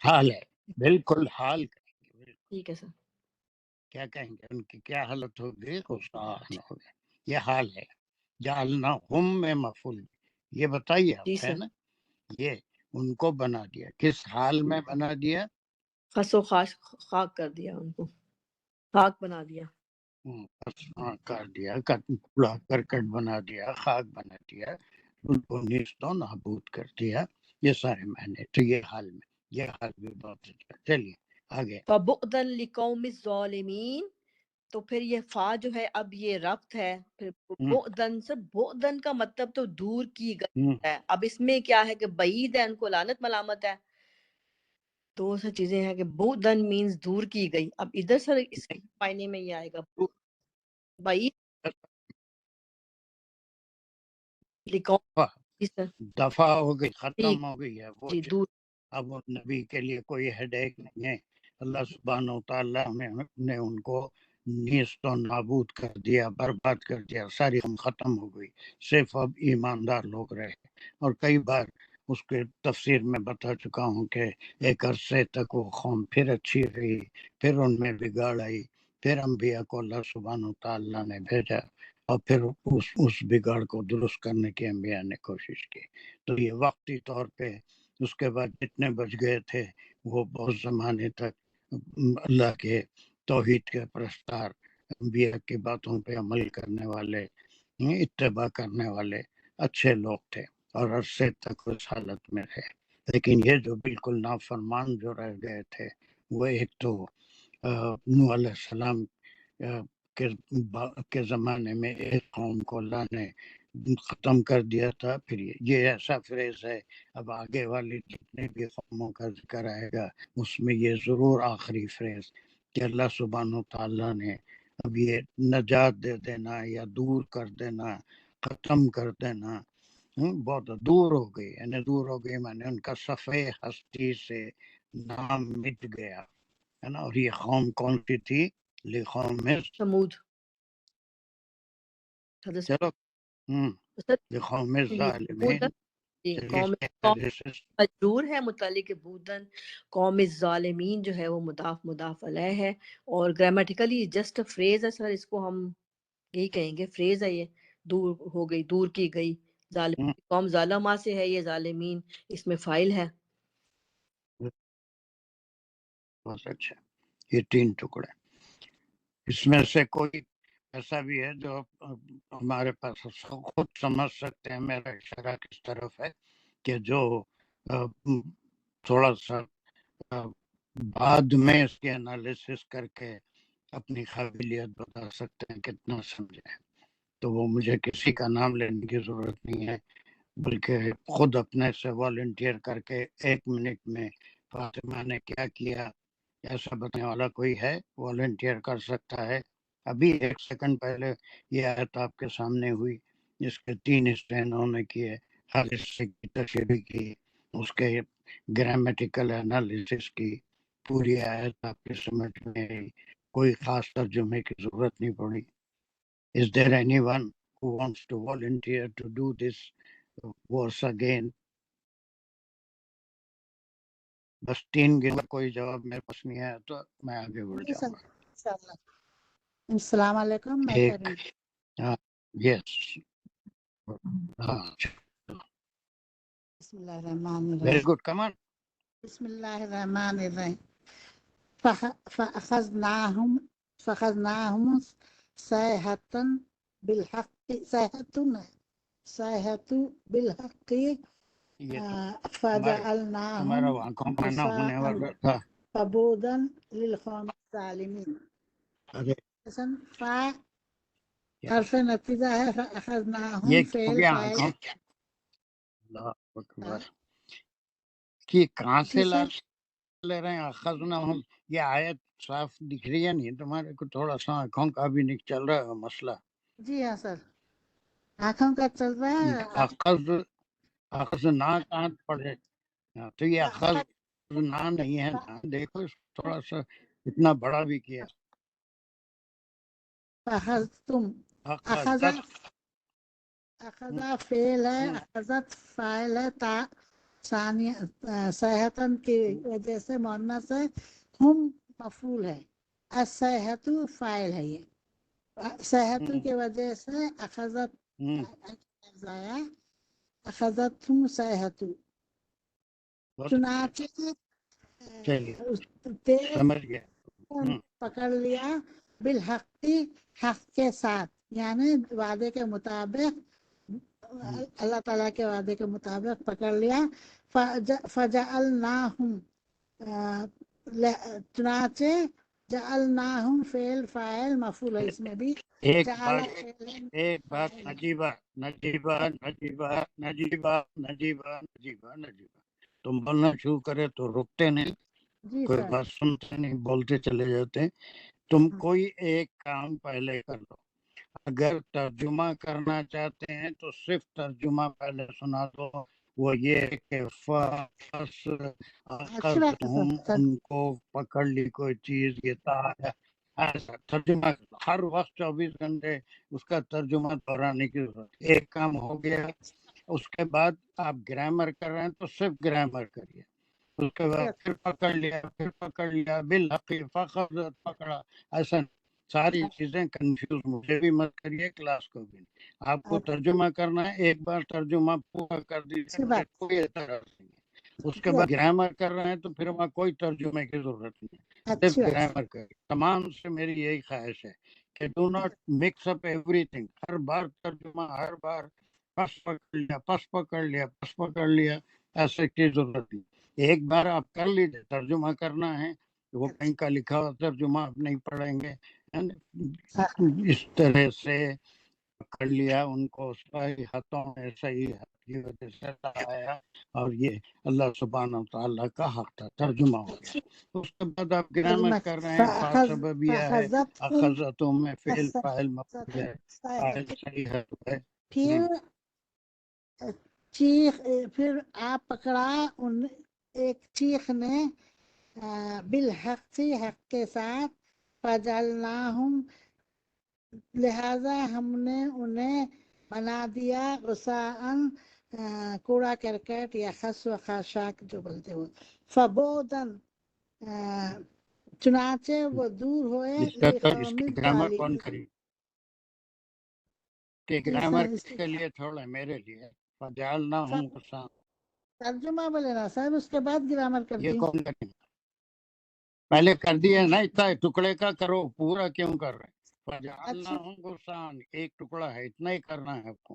حال ہے، بالکل حال کہیں گے. ٹھیک ہے سر. کیا کہیں گے؟ ان کی کیا حالت ہوگی؟ غصان ہو گئے. یہ حال ہے. جعلنا ہم میں مفعول، یہ بتائیے جی آپ، ہے سر. نا؟ یہ ان کو بنا دیا، کس حال میں بنا دیا؟ خس و خاک کر دیا، ان کو خاک بنا دیا. کر دیا، کوڑا کرکٹ بنا دیا، خاک بنا دیا، ان کو نیست و نابود کر دیا. یہ سارے معنی. تو یہ حال میں، یہ حال بھی بہت اچھا. چلیے آگے. فَبُعْدًا لِقَوْمِ الظَّالِمِينَ. تو پھر یہ فا جو ہے اب یہ ربط ہے. پھر بعدن سے، بعدن کا مطلب تو دور کی گئی ہے. اب اس میں کیا ہے کہ بعید ہے، ان کو لعنت ملامت ہے. دو سا چیزیں ہیں کہ بعدن مینز دور کی گئی. اب ادھر سر اس معنی میں یہ آئے گا بعید لقوم. جی سر. دفع ہو گئی، ٹھیک. ختم ہو گئی ہے وہ. جی دور. اب نبی کے لیے کوئی ہیڈیک نہیں ہے. اللہ سبحانہ و تعالیٰ نے ان کو نیست و نابود کر دیا، برباد کر دیا. ساری ہم ختم ہو گئی، صرف اب ایماندار لوگ رہے. اور کئی بار اس کے تفسیر میں بتا چکا ہوں کہ ایک عرصے تک وہ قوم پھر اچھی رہی، پھر ان میں بگاڑ آئی، پھر انبیاء کو اللہ سبحانہ و تعالیٰ نے بھیجا، اور پھر اس بگاڑ کو درست کرنے کی انبیاء نے کوشش کی. تو یہ وقتی طور پہ، اس کے بعد جتنے بچ گئے تھے وہ بہت زمانے تک اللہ کے توحید کے پرستار، انبیاء کی باتوں پہ عمل کرنے والے، اتباع کرنے والے اچھے لوگ تھے، اور عرصے تک اس حالت میں رہے. لیکن یہ جو بالکل نافرمان جو رہ گئے تھے، وہ ایک تو نوح علیہ السلام کے زمانے میں ایک قوم کو اللہ نے ختم کر دیا تھا. پھر یہ ایسا فریز ہے، اب آگے والی جتنے بھی قوموں کا ذکر آئے گا اس میں یہ ضرور آخری فریز کہ اللہ سبحانہ و تعالیٰ نے اب یہ نجات دے دینا یا دور کر دینا، ختم کر دینا. بہت دور ہو گئی، یعنی دور ہو گئی مانے ان کا صفحے ہستی سے نام مٹ گیا، ہے نا. اور یہ قوم کون سی تھی؟ لقوم سمود. چلو سر لقوم جی ظالمین. بودن. جی چلیے قوم اس کے حوالے سے مجرور ہے متعلق بودن. قوم الظالمین جو ہے وہ مضاف علیہ ہے، اور گرامیٹیکلی جسٹ فریز ہے سر. اس کو ہم یہی کہیں گے، فریز ہے. یہ دور ہو گئی، دور کی گئی. ظالم قوم ظالمہ سے ہے، یہ ظالمین اس میں فائل ہے. بہت اچھا. یہ 3 ٹکڑے. اس میں سے کوئی ایسا بھی ہے جو ہمارے پاس خود سمجھ سکتے ہیں میرا اشارہ کس طرف ہے، کہ جو تھوڑا سا بعد میں اس کے انالیسس کر کے اپنی قابلیت بتا سکتے ہیں کتنا سمجھے. تو وہ مجھے کسی کا نام لینے کی ضرورت نہیں ہے، بلکہ خود اپنے سے والنٹیئر کر کے 1 منٹ میں فاطمہ نے کیا کیا ایسا بتانے والا کوئی ہے والنٹیئر کر سکتا ہے. ابھی 1 سیکنڈ پہلے یہ آیت آپ کے سامنے ہوئی، جس کے 3 حصے انہوں نے کیے، ہر حصے کی تشریح کی، اس کے گرامیٹیکل انالیسس کی. پوری آیت آپ کے سمجھ میں آئی، کوئی خاص ترجمے کی ضرورت نہیں پڑی. Is there anyone who wants to volunteer to do this verse again? بس 3 گن کوئی جواب میرے پاس نہیں آیا تو میں آگے بڑھ جی سر، جاؤں گا. انشاءاللہ. السلام علیکم، میں ایک کریم. یس ہاں بسم اللہ الرحمن ویری الرحیم. گڈ کمان. بسم اللہ الرحمن الرحیم. فأخذناهم صيحة بالحق صيحة بالحق یہ تو ہمارا فجعلناهم آنکھوں کا نہ ہونے غثاء والا تھا. فبودا للقوم الظالمين. ارے حسن فا حرف نتیجہ ہے، یہ فأخذناهم کیا ہو فعل گیا فاعل. آنکھوں؟ اللہ اکبر. کہ کہاں سے جی لا سر، لے رہے ہیں اخذناہم؟ یہ آیت صاف دکھ رہی ہے نہیں تمہارے کو؟ تھوڑا سا آنکھوں کا بھی نہیں چل رہا ہے مسئلہ. جی ہاں سر، آنکھوں کا چل رہا ہے. اخذنا کہاں پڑھے؟ تو یہ اخذنا نہیں ہے نا، دیکھو تھوڑا سا اتنا بڑا بھی کیا. أخذتم أخذ فعل ہے، اخذت فاعل ہے، تا ثانیہ صحتن کی وجہ سے مؤنث ہے، ہم مفعول ہے، الصحت فاعل ہے. یہ صحت کی وجہ سے اخذت ضائع، اخذتہم صحت. چنانچہ چلیے تیز سمجھ گیا. پکڑ لیا، بالحق حق کے ساتھ، یعنی وعدے کے مطابق، اللہ تعالیٰ کے وعدے کے مطابق پکڑ لیا. فجعلناہم چنانچہ جعلناہم فعل فاعل مفعول ہے، اس میں بھی ایک جعل بات نجیبہ تم بولنا شروع کرے تو رکتے نہیں، جی کوئی سر. بات سنتے نہیں، بولتے چلے جاتے. تم کوئی ایک کام پہلے کر لو. اگر ترجمہ کرنا چاہتے ہیں تو صرف ترجمہ پہلے سنا دو. وہ یہ کہ اچھی بات ہے تم سر. ان کو پکڑ لی کوئی چیز، یہ ایسا ترجمہ ہر وقت 24 گھنٹے اس کا ترجمہ دہرانے کی ضرورت. ایک کام ہو گیا، اس کے بعد آپ گرامر کر رہے ہیں تو صرف گرامر کریے. اس کے بعد پھر پکڑ لیا بالحق فخذت پکڑا. ایسا ساری چیزیں کنفیوز مجھے بھی مت کریے، کلاس کو بھی نہیں. آپ کو ترجمہ کرنا ہے، ایک بار ترجمہ پورا کر دیجیے، پھر کوئی اعتراض نہیں ہے. اس کے بعد گرامر کر رہے ہیں تو پھر وہاں کوئی ترجمے کی ضرورت نہیں، صرف گرامر کریں. تمام سے میری یہی خواہش ہے کہ do not mix up everything. ہر بار ترجمہ، ہر بار پس پکڑ لیا ایسے کی ضرورت نہیں. ایک بار آپ کر لیجیے، ترجمہ کرنا ہے، وہ کہیں کا لکھا ہوا ترجمہ آپ نہیں پڑھیں گے. اس طرح سے پکڑ لیا ان کو، صحیح ہاتھوں میں صحیح ہاتھ کی وجہ سے آیا، اور یہ اللہ سبحانہ وتعالیٰ کا حق تھا، ترجمہ ہو گیا. اس کے بعد آپ گرامر کر رہے ہیں، فا سببیہ ہے، اخذتم میں فعل فاعل مفعول ہے، فاعل صحیح ہے. پھر آپ پکڑا ان ایک چیخ نے بالحق حق کے ساتھ، فجعلناہم لہذا ہم نے انہیں بنا دیا غثاءً کوڑا کرکٹ، یا خس و خاشاک جو بولتے ہو. فبودن چنانچہ وہ دور ہوئے، اس کا لقوم گرامر کون الظالمین. کری؟ کہ گرامر کے لیے چھوڑے میرے لیے. فجعلناہم غثاء ترجمہ بولے نا صاحب، اس کے بعد گرامر کر یہ دی. کون کریں؟ پہلے کر دیا نا، اتنا ٹکڑے کا کرو، پورا کیوں کر رہے ہیں؟ فجعلناہم غثاء ایک ٹکڑا ہے، اتنا ہی کرنا ہے آپ کو.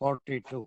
42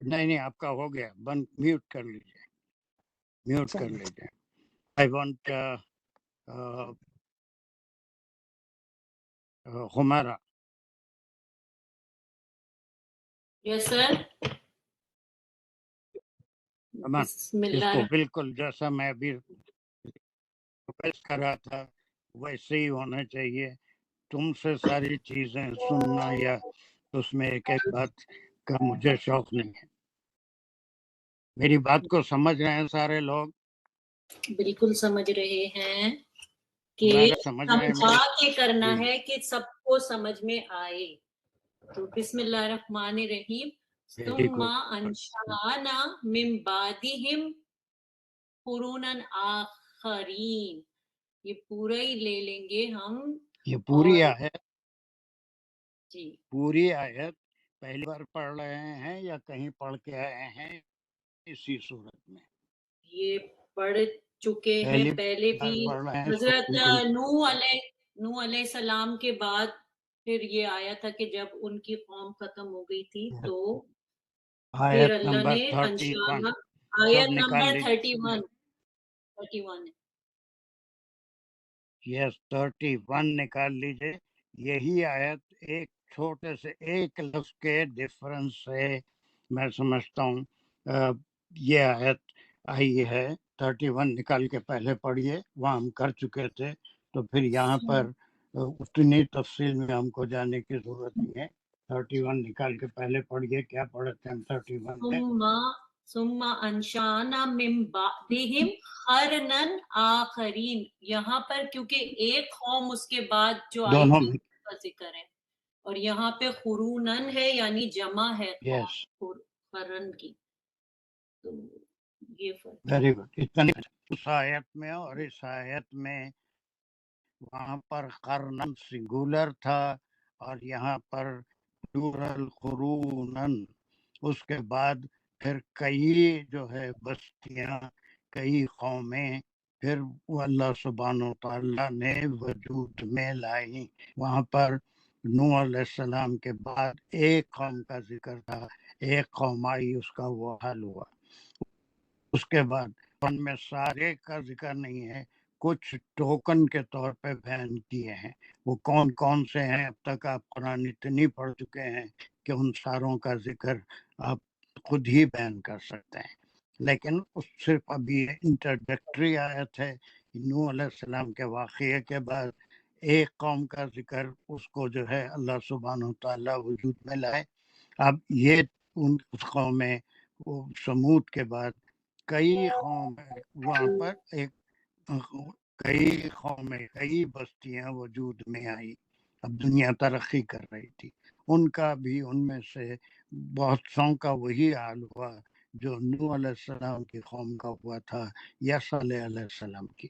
نہیں آپ کا ہو گیا بند میوٹ کر لیجیے میوٹ کر چلے لیجیے آئی وانٹ ہمارا یس سر امان بسم اس اللہ کو بالکل جیسا میں ابھی ریکویسٹ کر رہا تھا ویسے ہی ہونا چاہیے تم سے ساری چیزیں سننا یا اس میں ایک ایک بات کا مجھے شوق نہیں ہے میری بات کو سمجھ رہے ہیں سارے لوگ بالکل سمجھ رہے ہیں کہ ہمارا سمجھ رہے ہیں سمجھا کے کرنا جی ہے کہ سب کو سمجھ میں آئے تو بسم اللہ الرحمن الرحیم ویری ثم گڈ انشانا من بعدہم قرونا آخرین یہ پورا ہی لے لیں گے ہم یہ پوری اور آیت جی پوری آیت پہلی بار پڑھ رہے ہیں یا کہیں پڑھ کے آئے ہیں اسی صورت میں یہ پڑھ چکے ہیں پہلی پہلے بھی بار پڑھ رہے ہیں اس کو حضرت بالکل نوح علیہ السلام کے بعد پھر یہ آیا تھا کہ جب ان کی قوم ختم ہو گئی تھی تو پھر آیت اللہ نمبر نے 31 انشاء سب آیت نکال نمبر لیجیے 31 یس 31 نکال لیجیے یہی آیت ایک چھوٹے سے ایک لفظ کے ڈفرنس سے میں سمجھتا ہوں یہ آیت آئی ہے 31 نکال کے پہلے پڑھیے وہاں ہم کر چکے تھے تو پھر یہاں پر اتنی تفصیل میں ہم کو جانے کی ضرورت نہیں ہے 31 نکال کے پہلے پڑھیے کیا پڑھے تھے ہم 31 میں ثم انشانا من بعدہم قرنن آخرین یہاں پر کیونکہ ایک قوم اس کے بعد جو آئی دونوں تھی میں اس کا ذکر ہے اور یہاں پہ قرونن ہے یعنی جمع ہے یس قرن کی تو یہ فرق ویری گڈ اتنا اس آیت میں اور اس آیت میں وہاں پر قرنن سنگولر تھا اور یہاں پر پلورل قرونن اس کے بعد پھر کئی جو ہے بستیاں کئی قومیں پھر وہ اللہ سبحانہ و تعالیٰ نے وجود میں لائی وہاں پر نوح علیہ السلام کے بعد ایک قوم کا ذکر تھا ایک قوم آئی اس کا وہ حل ہوا اس کے بعد ان میں سارے کا ذکر نہیں ہے کچھ ٹوکن کے طور پہ بیان کیے ہیں وہ کون کون سے ہیں اب تک آپ قرآن اتنی پڑھ چکے ہیں کہ ان ساروں کا ذکر آپ خود ہی بیان کر سکتے ہیں لیکن اس صرف ابھی انٹروڈکٹری آیت ہے نوح علیہ السلام کے واقعے کے بعد ایک قوم کا ذکر اس کو جو ہے اللہ سبحانہ و تعالیٰ وجود میں لائے اب یہ اس قوم میں وہ سمود کے بعد کئی قوم وہاں پر ایک کئی قومیں کئی بستیاں وجود میں آئی اب دنیا ترقی کر رہی تھی ان کا بھی ان میں سے بہت سو کا وہی حال ہوا جو نوح علیہ السلام کی قوم کا ہوا تھا یا صالح علیہ السلام کی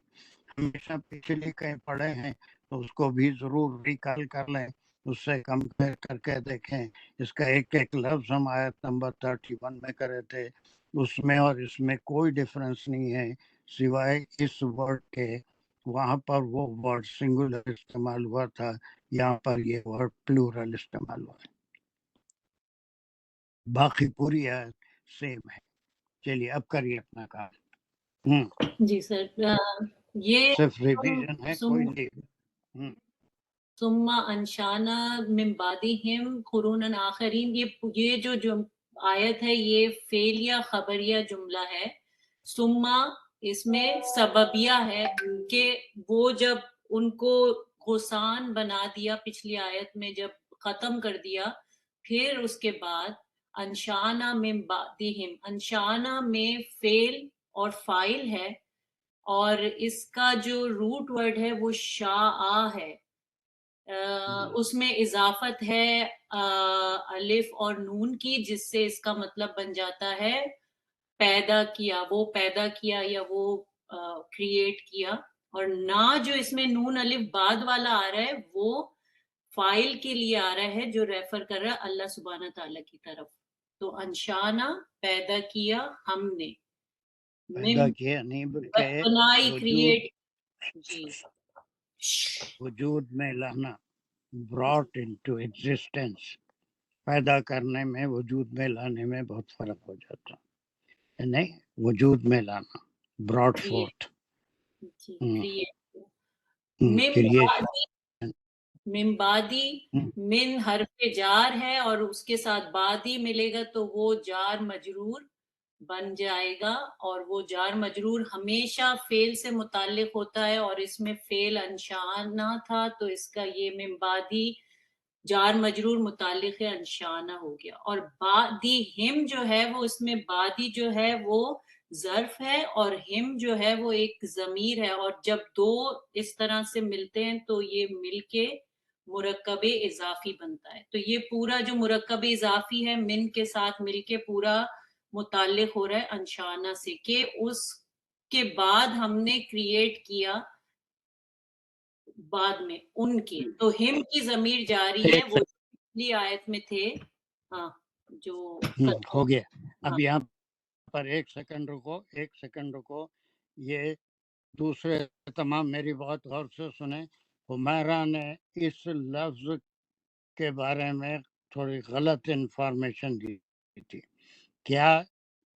ہمیشہ پچھلی کہیں پڑھے ہیں تو اس کو بھی ضرور ریکال کر لیں اس سے کمپیئر کر کے دیکھیں اس کا ایک ایک لفظ ہم آیت نمبر 31 میں کرے تھے اس میں اور اس میں کوئی ڈفرنس نہیں ہے سوائے اس ورڈ کے وہاں پر وہ ورڈ سنگولر استعمال ہوا تھا یہاں پر یہ ورڈ پلورل استعمال ہوا ہے باقی پوری آیت سیم ہے چلیے اب کریے اپنا کام جی سر یہ صرف ریویژن ہے کوئی نہیں ثم انشانا من بعدہم قرونا آخرین یہ جو آیت ہے یہ فعل یا خبریہ جملہ ہے ثم اس میں سببیہ ہے کہ وہ جب ان کو غسان بنا دیا پچھلی آیت میں جب ختم کر دیا پھر اس کے بعد انشانا من بعدہم انشانا میں فعل اور فاعل ہے اور اس کا جو روٹ ورڈ ہے وہ شاء ہے اس میں اضافت ہے الف اور نون کی جس سے اس کا مطلب بن جاتا ہے پیدا کیا وہ پیدا کیا یا وہ کریٹ کیا اور نہ جو اس میں نون الف بعد والا آ رہا ہے وہ فائل کے لیے آ رہا ہے جو ریفر کر رہا ہے اللہ سبحانہ تعالیٰ کی طرف تو انشانا پیدا کیا ہم نے پیدا کیا نہیں بلکہ بنائی وجود کریٹ جی وجود میں لانا brought into existence پیدا کرنے میں وجود میں لانے میں بہت فرق ہو جاتا یعنی وجود میں لانا براڈ فورتھ ممبادی من حرف جار ہے اور اس کے ساتھ بادی ملے گا تو وہ جار مجرور بن جائے گا اور وہ جار مجرور ہمیشہ فعل سے متعلق ہوتا ہے اور اس میں فعل انشانہ تھا تو اس کا یہ ممبادی جار مجرور متعلق انشانہ ہو گیا اور بادی ہم جو ہے وہ اس میں بادی جو ہے وہ ظرف ہے اور ہم جو ہے وہ ایک ضمیر ہے اور جب دو اس طرح سے ملتے ہیں تو یہ مل کے مرکب اضافی بنتا ہے تو یہ پورا جو مرکب اضافی ہے من کے ساتھ مل کے پورا متعلق ہو رہا ہے انشانہ سے کہ اس کے بعد ہم نے کریٹ کیا بعد میں ان کے تو ہم کی ضمیر جاری ہے وہ پچھلی آیت میں تھے ہاں جو ہو گیا اب یہاں پر ایک سیکنڈ رکو یہ دوسرے تمام میری بات غور سے سنیں حمیرہ نے اس لفظ کے بارے میں تھوڑی غلط انفارمیشن دی تھی کیا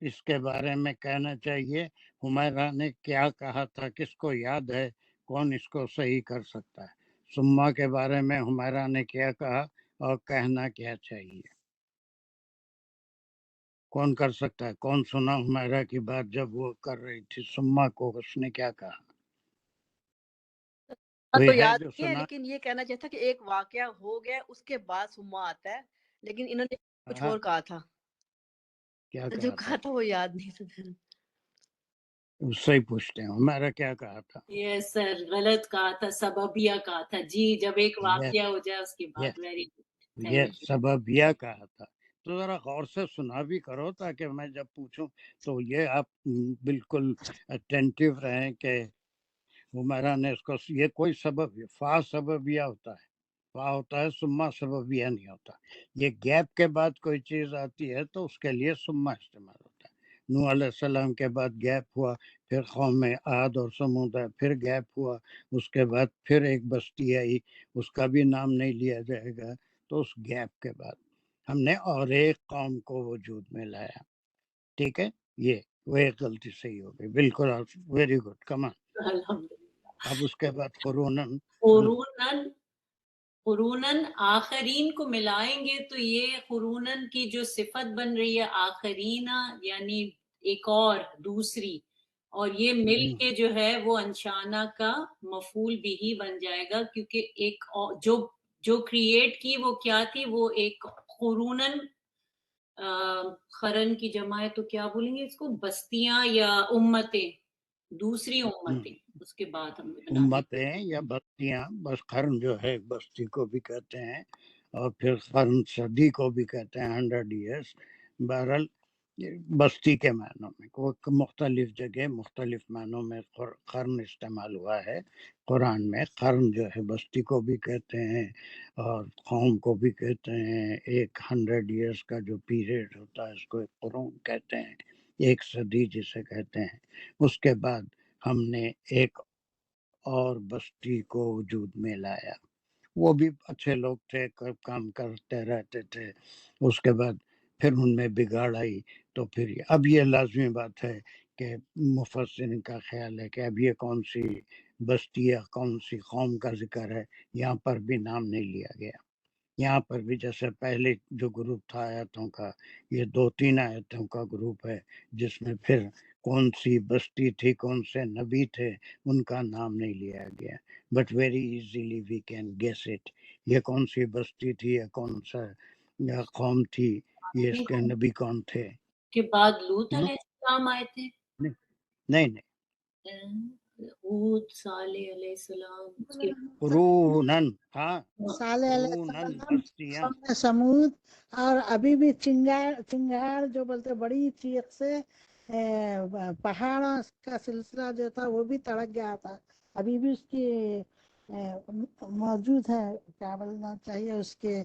اس کے بارے میں کہنا چاہیے حمیرہ نے کیا کہا تھا کس کو یاد ہے کون اس کو صحیح کر سکتا ہے سما کے بارے میں حمیرہ نے کیا کہا اور کہنا کیا چاہیے کون کر سکتا ہے کون سنا حمیرہ کی بات جب وہ کر رہی تھی سما کو اس نے کیا کہا تو یاد نہیں ہے لیکن یہ کہنا چاہتا کہ ایک واقعہ ہو گیا اس کے بعد سما آتا ہے لیکن انہوں نے کچھ اور کہا تھا کیا جو کہا تھا وہ یاد نہیں تھا اس سے ہی پوچھتے ہیں ہمارا کیا کہا تھا یہ سر غلط کہا تھا سببیہ کہا تھا جی جب ایک واقعہ ہو جائے اس کے بعد ویری یہ سببیہ کہا تھا تو ذرا غور سے سنا بھی کرو تاکہ میں جب پوچھوں تو یہ آپ بالکل اٹینٹیو رہیں کہ ہمارا نے اس کو یہ کوئی سبب فا سببیہ ہوتا ہے فا ہوتا ہے سما سببیہ نہیں ہوتا یہ گیپ کے بعد کوئی چیز آتی ہے تو اس کے لیے سما استعمال ہوتا ہے نوح علیہ السلام کے بعد گیپ ہوا پھر قوم عاد اور سمود ہے پھر گیپ ہوا اس کے بعد پھر ایک بستی آئی اس کا بھی نام نہیں لیا جائے گا تو اس گیپ کے بعد ہم نے اور ایک قوم کو وجود میں لایا ٹھیک ہے یہ وہ ایک غلطی صحیح ہو گئی بالکل ویری گڈ کمان اب اس کے بعد قرونن آخرین کو ملائیں گے تو یہ قرونن کی جو صفت بن رہی ہے آخرینہ یعنی ایک اور دوسری اور یہ مل کے جو ہے وہ انشانہ کا مفعول بھی ہی بن جائے گا کیونکہ ایک جو کریٹ کی وہ کیا تھی وہ ایک قرونن قرن کی جمع ہے تو کیا بولیں گے اس کو بستیاں یا امتیں دوسری امتیں اس کے بعد ہم امتیں یا بستیاں بس قرن جو ہے بستی کو بھی کہتے ہیں اور پھر قرن صدی کو بھی کہتے ہیں 100 ایئرس بہرحال بستی کے معنوں میں مختلف جگہ مختلف معنوں میں قرن استعمال ہوا ہے قرآن میں قرن جو ہے بستی کو بھی کہتے ہیں اور قوم کو بھی کہتے ہیں ایک 100 ایئرس کا جو پیریڈ ہوتا ہے اس کو ایک قرون کہتے ہیں ایک صدی جسے کہتے ہیں اس کے بعد ہم نے ایک اور بستی کو وجود میں لایا وہ بھی اچھے لوگ تھے کام کرتے رہتے تھے اس کے بعد پھر ان میں بگاڑ آئی تو پھر اب یہ لازمی بات ہے کہ مفسرین کا خیال ہے کہ اب یہ کون سی بستی یا کون سی قوم کا ذکر ہے یہاں پر بھی نام نہیں لیا گیا یہاں پر بھی جیسے پہلے جو گروپ تھا آیتوں کا یہ 2-3 آیتوں کا گروپ ہے جس میں پھر کون سی بستی تھی کون سے نبی تھے ان کا نام نہیں لیا گیا but very easily we can guess it یہ کون سی بستی تھی یا کون سا قوم تھی یہ اس کے نبی کون تھے کے بعد لوط علیہ السلام آئے تھے نہیں ہود صالح علیہ السلام قرونن ہاں صالح علیہ السلام سمود اور ابھی بھی چنگار جو بولتے بڑی چیخ سے پہاڑوں کا سلسلہ جو تھا وہ بھی تڑک گیا تھا ابھی بھی اس کی موجود ہے کیا بولنا چاہیے اس کے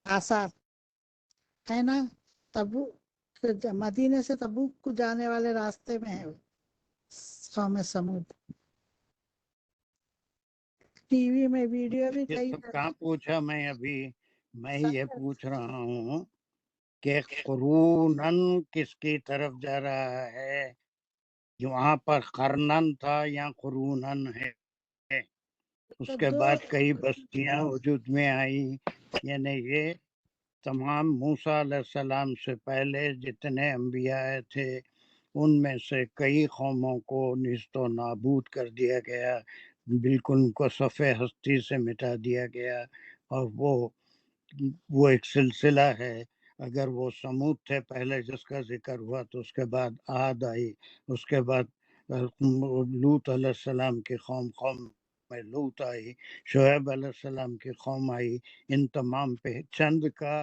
آثار ہے نا تبوک مدینے سے تبوک کو جانے والے راستے میں ہے قوم سمود ٹی وی میں ویڈیو بھی یہ سب کہاں پوچھا میں ابھی میں یہ پوچھ رہا ہوں کہ قرونن کس کی طرف جا رہا ہے؟ وہاں پر قرنن تھا یا قرونن ہے؟ اس تو کے دو بعد کئی بستیاں وجود میں آئی، یعنی یہ تمام موسیٰ علیہ السلام سے پہلے جتنے انبیاء تھے ان میں سے کئی قوموں کو نیست و نابود کر دیا گیا، بالکل ان کو صفحہ ہستی سے مٹا دیا گیا، اور وہ ایک سلسلہ ہے۔ اگر وہ سمود تھے پہلے جس کا ذکر ہوا، تو اس کے بعد عاد آئی، اس کے بعد لوط علیہ السلام کی قوم میں لوط آئی، شعیب علیہ السلام کی قوم آئی۔ ان تمام پہ چند کا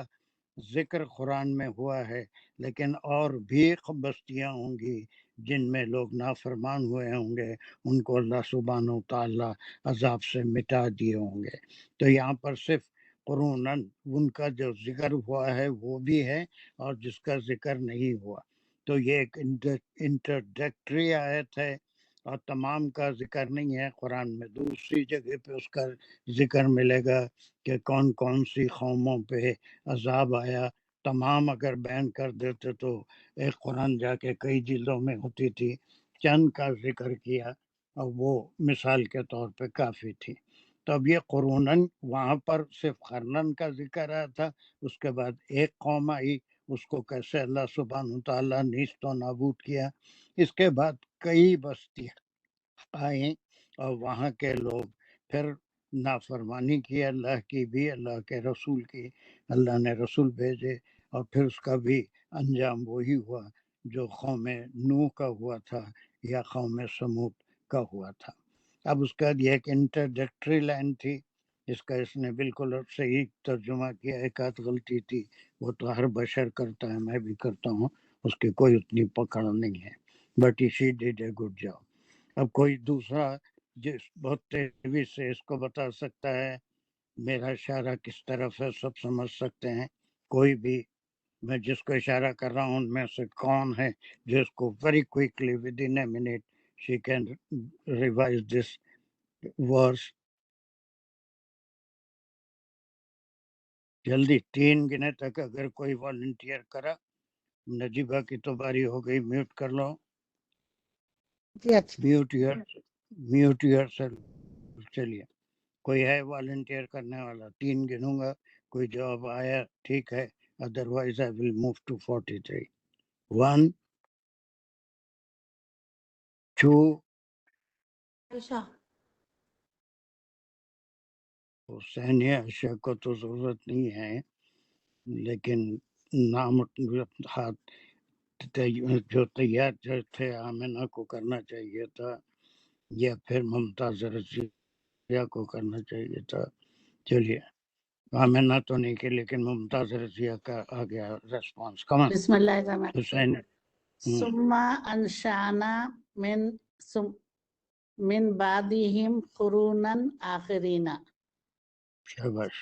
ذکر قرآن میں ہوا ہے، لیکن اور بھی بستیاں ہوں گی جن میں لوگ نافرمان ہوئے ہوں گے، ان کو اللہ سبحانہ و تعالیٰ عذاب سے مٹا دیے ہوں گے۔ تو یہاں پر صرف قرونن ان کا جو ذکر ہوا ہے وہ بھی ہے، اور جس کا ذکر نہیں ہوا، تو یہ ایک انٹرڈکٹری آیت ہے، اور تمام کا ذکر نہیں ہے قرآن میں۔ دوسری جگہ پہ اس کا ذکر ملے گا کہ کون کون سی قوموں پہ عذاب آیا۔ تمام اگر بیان کر دیتے تو ایک قرآن جا کے کئی جلدوں میں ہوتی تھی، چند کا ذکر کیا اور وہ مثال کے طور پہ کافی تھی۔ تو اب یہ قرونن، وہاں پر صرف قرنن کا ذکر آیا تھا، اس کے بعد ایک قوم آئی، اس کو کیسے اللہ سبحانہ تعالیٰ نیست و نابود کیا۔ اس کے بعد کئی بستیاں آئیں اور وہاں کے لوگ پھر نافرمانی کی اللہ کی بھی، اللہ کے رسول کی، اللہ نے رسول بھیجے، اور پھر اس کا بھی انجام وہی ہوا جو قوم نوح کا ہوا تھا یا قوم سمود کا ہوا تھا۔ اب اس کا یہ ایک انٹرڈکٹری لائن تھی، اس کا اس نے بالکل صحیح ترجمہ کیا، ایک آدھ غلطی تھی، وہ تو ہر بشر کرتا ہے، میں بھی کرتا ہوں، اس کی کوئی اتنی پکڑ نہیں ہے، but she did a good job. اب کوئی دوسرا جس بہت تیزی سے اس کو بتا سکتا ہے میرا اشارہ کس طرف ہے، سب سمجھ سکتے ہیں، کوئی بھی، میں جس کو اشارہ کر رہا ہوں ان میں سے کون ہے جو اس کو very quickly within a minute she can revise this verse? جلدی 3 گنے تک اگر کوئی والنٹیئر کرا۔ نجیبہ کی تو باری ہو گئی، میوٹ کر لو، جی اچھا میوٹ یور سیلف۔ چلیے، کوئی ہے والنٹیئر کرنے والا؟ 3 گنوں گا، کوئی جواب آیا ٹھیک ہے، otherwise I will move to 43۔ 1 2 Ayesha Sania Ayesha کو تو ضرورت نہیں ہے، لیکن نام ہاتھ جو تیار تھے آمنہ کو کرنا چاہیے تھا، یا پھر ممتاز رضیہ کو کرنا چاہیے تھا۔ چلیے، آمنہ تو نہیں کہ، لیکن ممتاز رضیہ کا آ گیا ریسپانس۔ کمان بسم اللہ الرحمن حسین۔ ثم انشانا من بعدہم قرونا آخرین۔ شاباش۔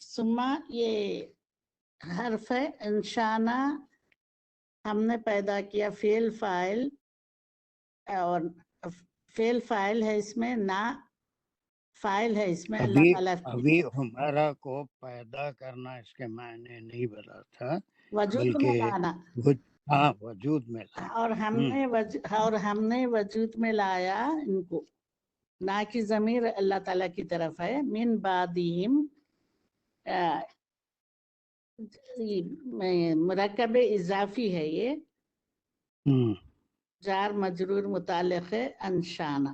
ثم یہ حرف ہے، انشانا ہم نے پیدا کیا، فعل فاعل، اور فعل فاعل ہے اس میں، نہ فاعل ہے اس میں اللہ تعالیٰ ابھی ہمارا کو پیدا کرنا اس کے معنی نہیں بتا تھا، وجود میں بلکہ لانا، ہاں وجود میں تھا۔ اور ہم نے وجود میں لایا ان کو، نہ کی ضمیر اللہ تعالیٰ کی طرف ہے، من بعدہم مرکب اضافی ہے یہ، جار مجرور متعلق ہے انشانہ۔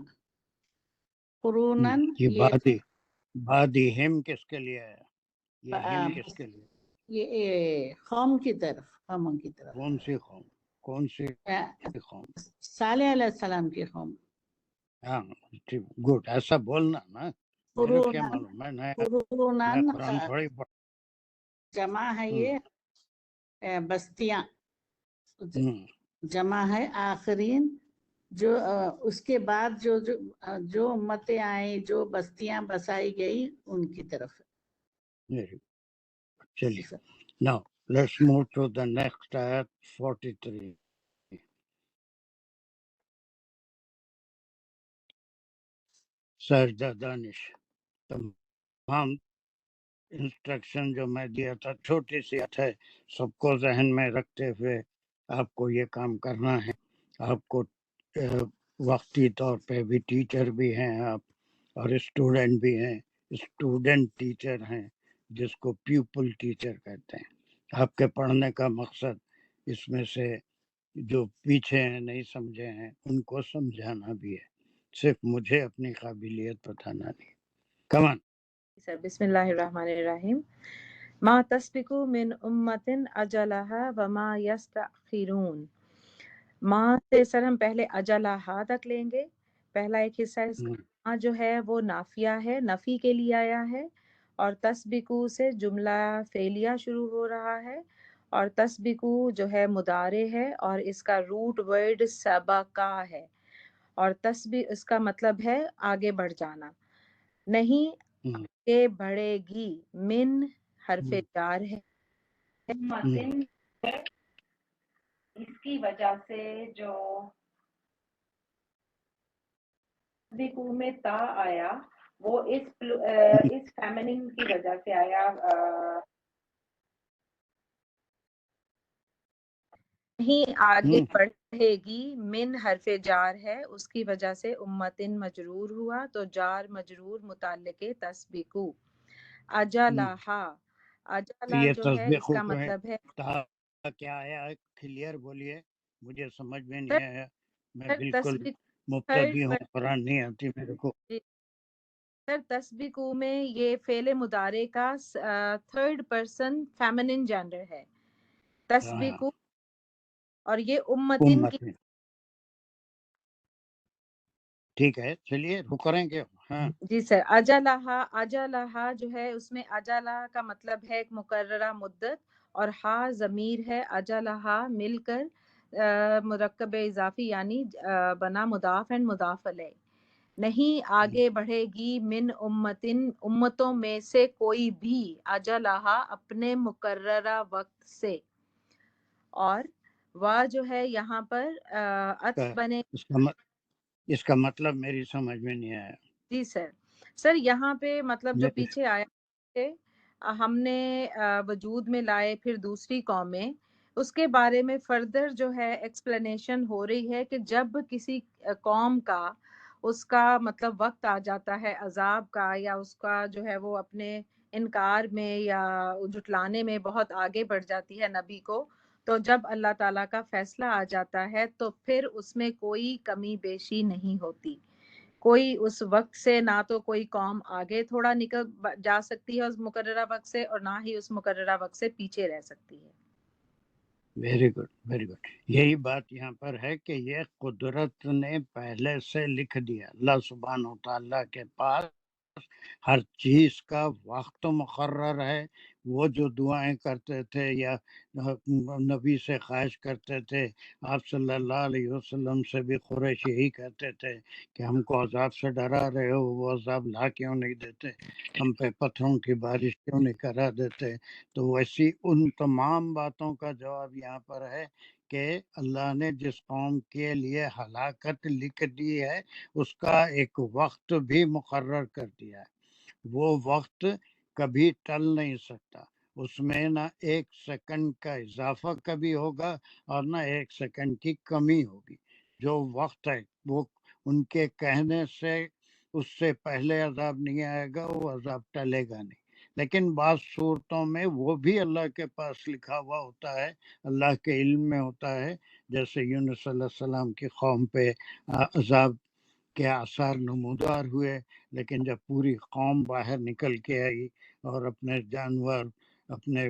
قرونن یہ بادی ہم کس کے لیے ہے؟ یہ ہم کس کے لیے؟ یہ قوم کی طرف، قوموں کی طرف، کون سی قوم؟ کون سی قوم؟ صالح علیہ السلام کی قوم۔ ہاں گڈ، ایسا بولنا نا، میرے کیا قرونن معلوم، میں قرونن قرآن تھوڑی جمع ہے یہ بستیاں، جمع ہے آخرین، جو اس کے بعد جو امتیں آئیں، جو بستیاں بسائی گئی ان کی طرف۔ چلیے، now let's move to the next ayat 43۔ سجدہ دانش، تمام انسٹرکشن جو میں دیا تھا چھوٹی سی ہے، سب کو ذہن میں رکھتے ہوئے آپ کو یہ کام کرنا ہے. آپ کو وقتی طور پہ بھی ٹیچر بھی ہیں آپ، اور اسٹوڈنٹ بھی ہیں. اسٹوڈنٹ ٹیچر ہیں جس کو پیپل ٹیچر کہتے ہیں. آپ کے پڑھنے کا مقصد اس میں سے جو پیچھے ہیں نہیں سمجھے ہیں ان کو سمجھانا بھی ہے، صرف مجھے اپنی قابلیت بتانا نہیں. کمان. سر بسم اللہ الرحمن الرحیم. ما تسبق من امت اجلها وما یستأخرون. ماں سے سر ہم پہلے اجلہا تک لیں گے. پہلا ایک حصہ اس کا ماں جو ہے وہ نافیہ ہے، نفی کے لیے آیا ہے، اور تسبقو سے جملہ فعلیہ شروع ہو رہا ہے، اور تسبقو جو ہے مضارع ہے اور اس کا روٹ ورڈ سبقہ ہے، اور تسبیق اس کا مطلب ہے آگے بڑھ جانا. نہیں آگے بڑھے گی، من حرف جار ہے، متن اس کی وجہ سے جو تسبیقو میں تا آیا وہ اس فیمنن کی وجہ سے آیا. نہیں آگے بڑھے گی، من حرف جار ہے، اس کی وجہ سے امتن مجرور ہوا، تو جار مجرور متعلق تسبیقو. اجلہا، اجلا یہ جو ہے اس تصدیق کا مطلب ہے کیا آیا ہے؟ کلیئر بولیے، مجھے سمجھ میں نہیں سر آیا. میں سر بالکل تسبیق مبتدی ہوں، قرآن نہیں آتی میرے کو. سر تسبیقو میں یہ فعل مضارع کا تھرڈ پرسن فیمنن جینڈر ہے تسبیقو، اور یہ امتن کی. ٹھیک ہے، چلیے رک رہے ہیں کہ ہاں. جی سر. اجلہا، اجلہا جو ہے اس میں اجلہ کا مطلب ہے ایک مقررہ مدت، اور ہا ضمیر ہے، اجلہا مل کر مرکب اضافی یعنی بنا مضاف اینڈ مضاف علیہ. نہیں آگے بڑھے گی، من امتن امتوں میں سے کوئی بھی، اجلہا اپنے مقررہ وقت سے. اور وا جو ہے یہاں پر عطف بنے. اس کا مطلب میری سمجھ میں نہیں آیا. جی سر. سر یہاں پہ مطلب جو پیچھے آیا ہے ہم نے وجود میں لائے پھر دوسری قومیں، اس کے بارے میں فردر جو ہے ایکسپلینیشن ہو رہی ہے کہ جب کسی قوم کا اس کا مطلب وقت آ جاتا ہے عذاب کا، یا اس کا جو ہے وہ اپنے انکار میں یا جھٹلانے میں بہت آگے بڑھ جاتی ہے نبی کو، تو جب اللہ تعالیٰ کا فیصلہ آ جاتا ہے تو پھر اس میں کوئی کمی بیشی نہیں ہوتی. کوئی اس وقت سے نہ تو کوئی قوم آگے تھوڑا نکل جا سکتی ہے اس مقررہ وقت سے، اور نہ ہی اس مقررہ وقت سے پیچھے رہ سکتی ہے. Very good, very good. یہی بات یہاں پر ہے کہ یہ قدرت نے پہلے سے لکھ دیا. اللہ سبحانہ و تعالیٰ کے پاس ہر چیز کا وقت مقرر ہے. وہ جو دعائیں کرتے تھے یا نبی سے خواہش کرتے تھے، آپ صلی اللہ علیہ وسلم سے بھی قریش یہی کہتے تھے کہ ہم کو عذاب سے ڈرا رہے ہو، وہ عذاب لا کیوں نہیں دیتے، ہم پہ پتھروں کی بارش کیوں نہیں کرا دیتے. تو ویسی ان تمام باتوں کا جواب یہاں پر ہے کہ اللہ نے جس قوم کے لیے ہلاکت لکھ دی ہے اس کا ایک وقت بھی مقرر کر دیا ہے. وہ وقت کبھی ٹل نہیں سکتا، اس میں نہ ایک سیکنڈ کا اضافہ کبھی ہوگا اور نہ ایک سیکنڈ کی کمی ہوگی. جو وقت ہے وہ ان کے کہنے سے اس سے پہلے عذاب نہیں آئے گا، وہ عذاب ٹلے گا نہیں. لیکن بعض صورتوں میں وہ بھی اللہ کے پاس لکھا ہوا ہوتا ہے، اللہ کے علم میں ہوتا ہے. جیسے یونس صلی اللہ علیہ وسلم کی قوم پہ عذاب کے آثار نمودار ہوئے، لیکن جب پوری قوم باہر نکل کے آئی اور اپنے جانور، اپنے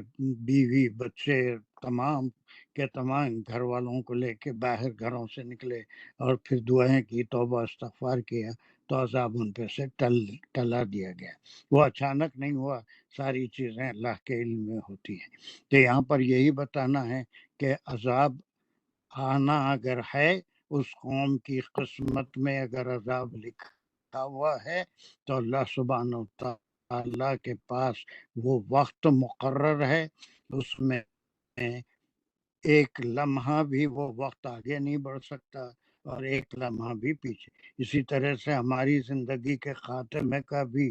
بیوی بچے، تمام کے تمام گھر والوں کو لے کے باہر گھروں سے نکلے اور پھر دعائیں کی، توبہ استغفار کیا، تو عذاب ان پہ سے ٹلا دیا گیا. وہ اچانک نہیں ہوا، ساری چیزیں اللہ کے علم میں ہوتی ہیں. تو یہاں پر یہی بتانا ہے کہ عذاب آنا اگر ہے، اس قوم کی قسمت میں اگر عذاب لکھا ہوا ہے تو اللہ سبحانہ و تعالیٰ کے پاس وہ وقت مقرر ہے. اس میں ایک لمحہ بھی وہ وقت آگے نہیں بڑھ سکتا اور ایک لمحہ بھی پیچھے. اسی طرح سے ہماری زندگی کے خاتمے کا بھی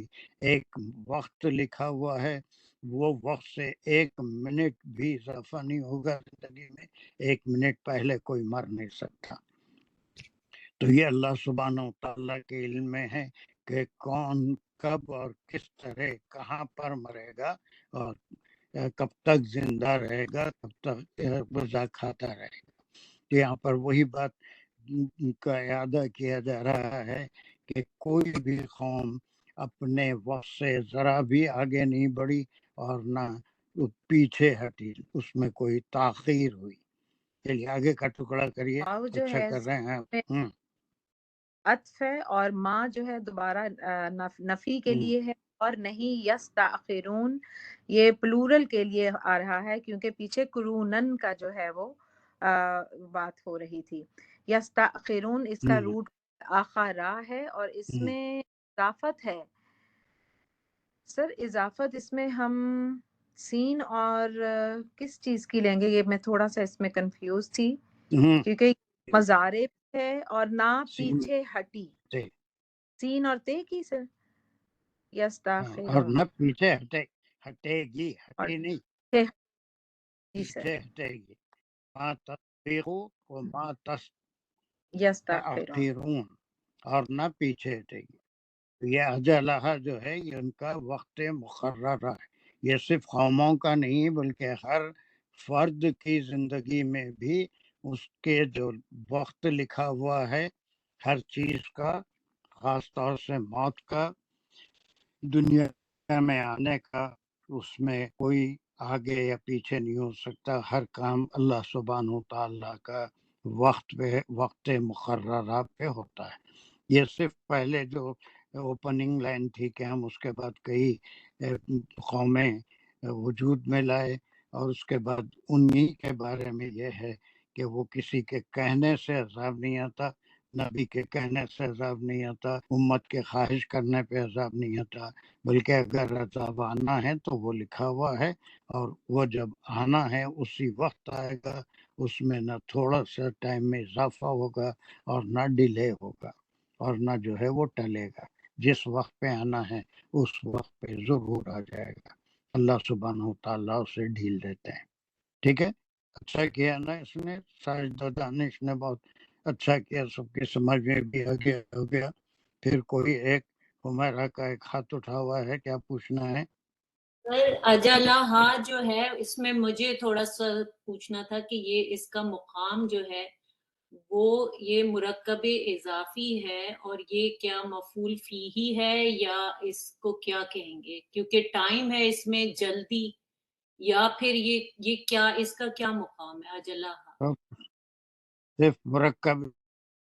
ایک وقت لکھا ہوا ہے، وہ وقت سے 1 منٹ بھی اضافہ نہیں ہوگا زندگی میں. 1 منٹ پہلے کوئی مر نہیں سکتا. تو یہ اللہ سبحانہ و تعالیٰ کے علم میں ہے کہ کون کب اور کس طرح کہاں پر مرے گا اور کب تک زندہ رہے گا، کب تک غذا کھاتا رہے گا. تو یہاں پر وہی بات کا اعادہ کیا جا رہا ہے کہ کوئی بھی قوم اپنے وقت سے ذرا بھی آگے نہیں بڑھی اور نہ پیچھے ہٹی، اس میں کوئی تاخیر ہوئی. چلیے آگے کا ٹکڑا کریے. واو جو اچھا ہے کر رہے ہیں. عطف ہے، اور ماں جو ہے دوبارہ نفی کے لیے ہے، اور نہیں یستاخرون یہ پلورل کے لیے آ رہا ہے کیونکہ پیچھے قرونن کا جو ہے وہ بات ہو رہی تھی. یستاخرون اس کا روٹ آخرا ہے، اور اس میں اضافت ہے. سر اضافت اس میں ہم سین اور کس چیز کی لیں گے؟ یہ میں تھوڑا سا اس میں کنفیوز تھی کیونکہ مضارب ہے اور نہ پیچھے ہٹی. سین اور تے کی سر اور یستاخرون نہ پیچھے ہٹے گی، ہٹے نہیں، جی سر پیچھے ہٹے گی. ما تسبیغو و ما یستاخرون تستاخرون، اور نہ پیچھے ہٹے گی. یہ اجلہ جو ہے یہ ان کا وقت مقررہ ہے. یہ صرف قوموں کا نہیں بلکہ ہر فرد کی زندگی میں بھی اس کے جو وقت لکھا ہوا ہے ہر چیز کا، خاص طور سے موت کا، دنیا میں آنے کا، اس میں کوئی آگے یا پیچھے نہیں ہو سکتا. ہر کام اللہ سبحانہ و تعالیٰ کا وقت مقررہ پہ ہوتا ہے. یہ صرف پہلے جو اوپننگ لائن تھی کہ ہم اس کے بعد کئی قومیں وجود میں لائے، اور اس کے بعد انہی کے بارے میں یہ ہے کہ وہ کسی کے کہنے سے عذاب نہیں آتا، نبی کے کہنے سے عذاب نہیں آتا، امت کے خواہش کرنے پہ عذاب نہیں آتا، بلکہ اگر عذاب آنا ہے تو وہ لکھا ہوا ہے، اور وہ جب آنا ہے اسی وقت آئے گا. اس میں نہ تھوڑا سا ٹائم میں اضافہ ہوگا اور نہ ڈیلے ہوگا اور نہ جو ہے وہ ٹلے گا. جس وقت پہ آنا ہے اس وقت پہ ضرور آ جائے گا. اللہ سبحانہ و تعالیٰ اسے ڈھیل دیتے ہیں. ٹھیک ہے، اچھا کیا نا اس نے ساجدہ دانش نے، بہت اچھا کیا، سب کی سمجھ میں بھی آ گیا ہو گیا. پھر کوئی ایک حمیرہ کا ایک ہاتھ اٹھا ہوا ہے، کیا پوچھنا ہے؟ سر اجلہ جو ہے اس میں مجھے تھوڑا سا پوچھنا تھا کہ یہ اس کا مقام جو ہے وہ یہ مرکب اضافی ہے، اور یہ کیا مفعول فیہی ہے یا اس کو کیا کہیں گے؟ کیونکہ ٹائم ہے اس میں جلدی، یا پھر یہ کیا اس کا کیا مقام ہے اجلہ؟ صرف مرکب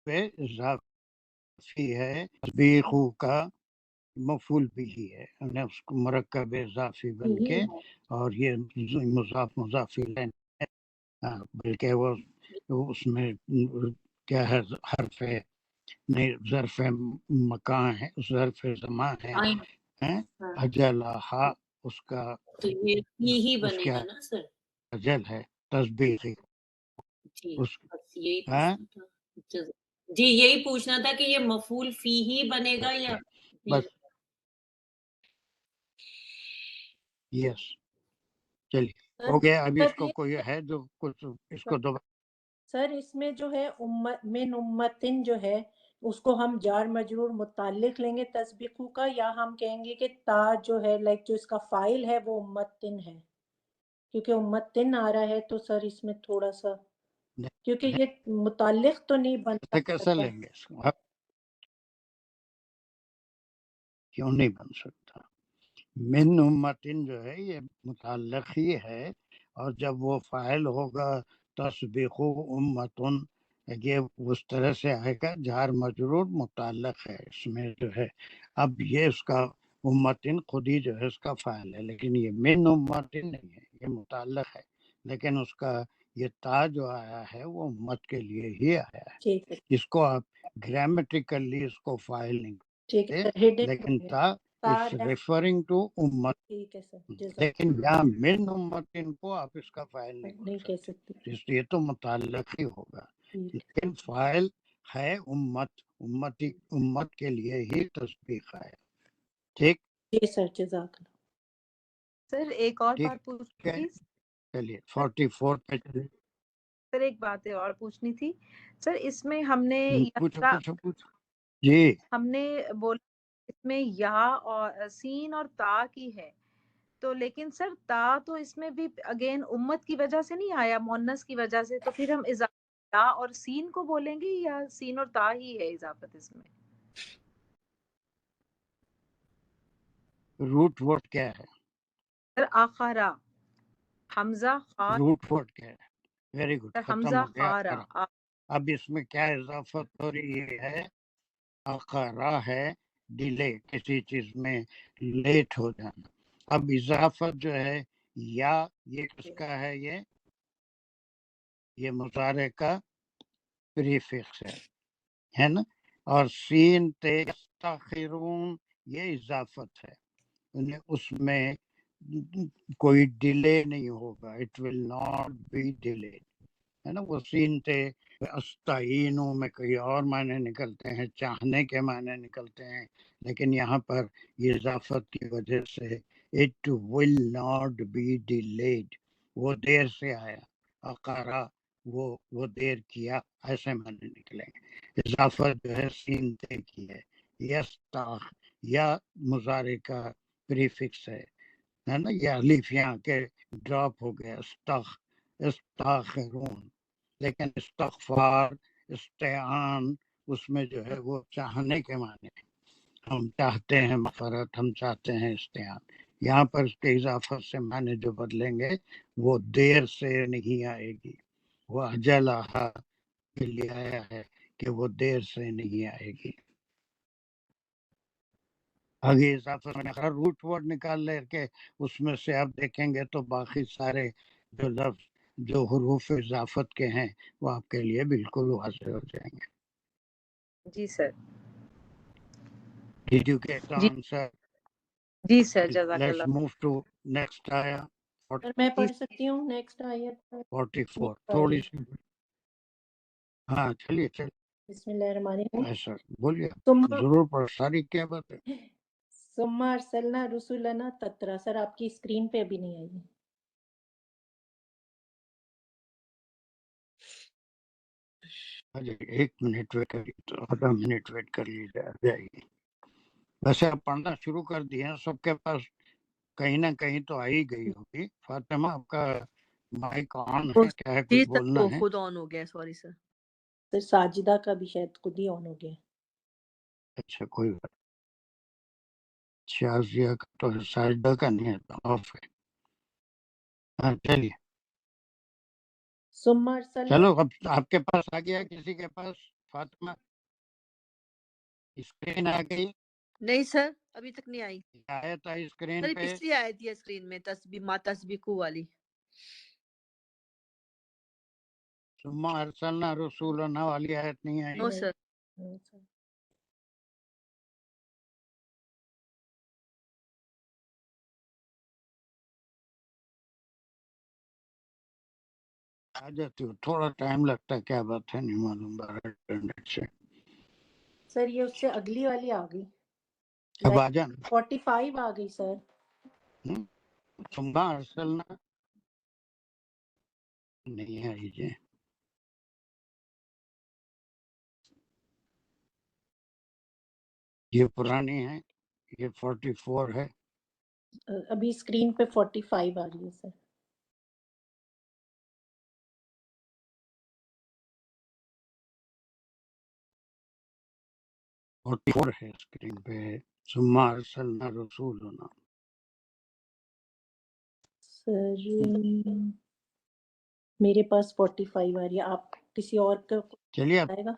اضافی ہے، تسبیحو کا مفعول بھی ہے، انہیں اس کو مرکب اضافی بن کے، اور یہ مضاف الیہ ہے، بلکہ وہ اس میں کیا ہے، حرف نہیں، ظرف مکان ہے، ظرف زمان ہے. اجلہا اس کا تو یہ فیہی اس بنے کا گا نا سر؟ اجل ہے تسبیحی. جی اس بس یہی پوچھنا تھا. جی یہی پوچھنا تھا کہ یہ مفعول فیہی بنے گا یا بس یس. چلیے ہو گیا. ابھی اس کو کوئی ہے جو کچھ اس کو دوبارہ؟ سر اس میں جو ہے من امتن جو ہے اس کو ہم جار مجرور متعلق لیں گے تسبیقو کا، یا ہم کہیں گے کہ تا جو ہے جو اس کا فائل ہے وہ امتن ہے، کیونکہ امتن آ رہا ہے تو سر اس میں تھوڑا سا، کیونکہ یہ متعلق تو نہیں بنتا. کیسے لیں گے اس کو؟ کیوں نہیں بن سکتا؟ من امتن جو ہے یہ متعلق ہی ہے، اور جب وہ فاعل ہوگا تسبیحو امتن، یہ اس طرح سے آئے گا جار مجرور متعلق ہے اس میں جو ہے. اب یہ اس کا امتن خود ہی جو ہے اس کا فاعل ہے، لیکن یہ من امتن نہیں ہے، یہ متعلق ہے، لیکن اس کا یہ تا جو آیا ہے وہ امت کے لیے ہی آیا ہے. اس کو آپ گرامیٹیکلی اس کو فاعل نہیں کرتے، لیکن تا is referring to امت. لیکن یہاں من امتن کو آپ اس کا فاعل نہیں بول سکتے، اس لیے تو متعلق ہی ہوگا. لیکن فاعل ہے امت کے لیے ہی تسبیح ہے. ٹھیک جی سر جزاک اللہ. سر ایک اور ٹھیک بات پوچھنی ہے. تھی چلیے 44 پہ چلیے. سر، ایک بات اور پوچھنی تھی سر. اس میں ہم نے پوچھو جی. ہم نے بولا اس میں یا اور سین اور تا کی ہے، تو لیکن سر تا تو اس میں بھی اگین امت کی وجہ سے نہیں آیا، مونس کی وجہ سے، تو پھر ہم اضافت تا اور سین کو بولیں گے یا سین اور تا ہی ہے اضافت اس میں؟ روٹ ورڈ کیا ہے؟ سر آخرا، حمزہ خار. روٹ ورڈ کیا ہے؟ ویری گڈ، سر ختم حمزہ ہو گیا خارا. آخرا. اب اس میں کیا اضافت ہو رہی ہے؟ آخرا ہے ڈیلے، کسی چیز میں لیٹ ہو جانا. اب اضافت جو ہے یا یہ کس کا ہے؟ یہ مضارع کا پریفکس ہے نا. اور سین تستاخرون یہ اضافت ہے، اس میں کوئی ڈیلے نہیں ہوگا. It will not be delay, ہے نا. وہ سین تھے استعینوں میں کئی اور معنی نکلتے ہیں، چاہنے کے معنی نکلتے ہیں، لیکن یہاں پر یہ اضافت کی وجہ سے it will not be delayed, وہ دیر سے آیا. اقارا وہ دیر کیا، ایسے معنی نکلیں گے. اضافت جو ہے سین تے کی ہے. یستاخ یا مضارع کا پریفکس ہے نا. یہ الف یہاں کے ڈراپ ہو گیا. استاخرون، لیکن استغفار استعان اس میں جو ہے وہ چاہنے کے معنی. ہم چاہتے ہیں مغفرت، ہم چاہتے ہیں استعان. یہاں پر اس کے اضافت سے معنی جو بدلیں گے وہ دیر سے نہیں آئے گی. وہ اجلہ کے لیے آیا ہے کہ وہ دیر سے نہیں آئے گی. آگے اضافت میں روٹ ورڈ نکال لے کے اس میں سے آپ دیکھیں گے تو باقی سارے جو لفظ جو حروف اضافت کے ہیں وہ آپ کے لیے بالکل واضح ہو جائیں گے. جی سر. Did you get the G answer? جی سر جزاک Let's Allah. move to next ayah. سر میں پڑھ سکتی ہوں نیکسٹ آیت 44 تھوڑی سی. ہاں چلیے بسم اللہ الرحمن الرحیم. ایسا بولیے، ثم ضرور پڑھ. ساری کیا بات ہے؟ ثم ارسلنا رسولنا تترا. سر آپ کی اسکرین پہ ابھی نہیں آئی ہے. ایک منٹ ویٹ کر لیجیے، آدھا منٹ ویٹ کر لیجیے، آ جائے گی. ویسے آپ پڑھنا شروع کر دیے ہیں، سب کے پاس کہیں نہ کہیں تو آ ہی گئی ہوگی. فاطمہ آپ کا مائک آن ہے کیا؟ ہے جی کچھ سر، بولنا وہ ہے؟ خود آن ہو گیا، سوری سر. سر ساجدہ کا بھی شاید خود ہی آن ہو گیا. اچھا کوئی بات. شازیہ کا تو ساجدہ کا نہیں ہے، آف ہے. ہاں چلیے. ثم ارسلنا. چلو اب آپ کے پاس آ گیا کسی کے پاس؟ فاطمہ اسکرین آ گئی؟ نہیں سر، ابھی تک نہیں آئی. آیا تھا اسکرین سر پہ؟ پچھلی آئی تھی اسکرین میں، تسبیح ما تسبیحو والی. ثم ارسلنا رسولنا والی آیت نہیں آئی؟ نو سر. آ جاتی ہو، تھوڑا ٹائم لگتا ہے، کیا بات ہے نہیں معلوم. 12 منٹ سے سر یہ اس سے اگلی والی آ گئی. اب آ جانا. 45 آ گئی سر. ثم ارسلنا نہیں آئی جی. یہ پرانی ہے، یہ 44 ہے. ابھی اسکرین پہ 45 آ رہی ہے سر. ہے اسکرین پہ. ثم ارسلنا رسولنا. سر میرے پاس 45 آ رہی ہے. آپ کسی اور کا چلیے اب آئے گا؟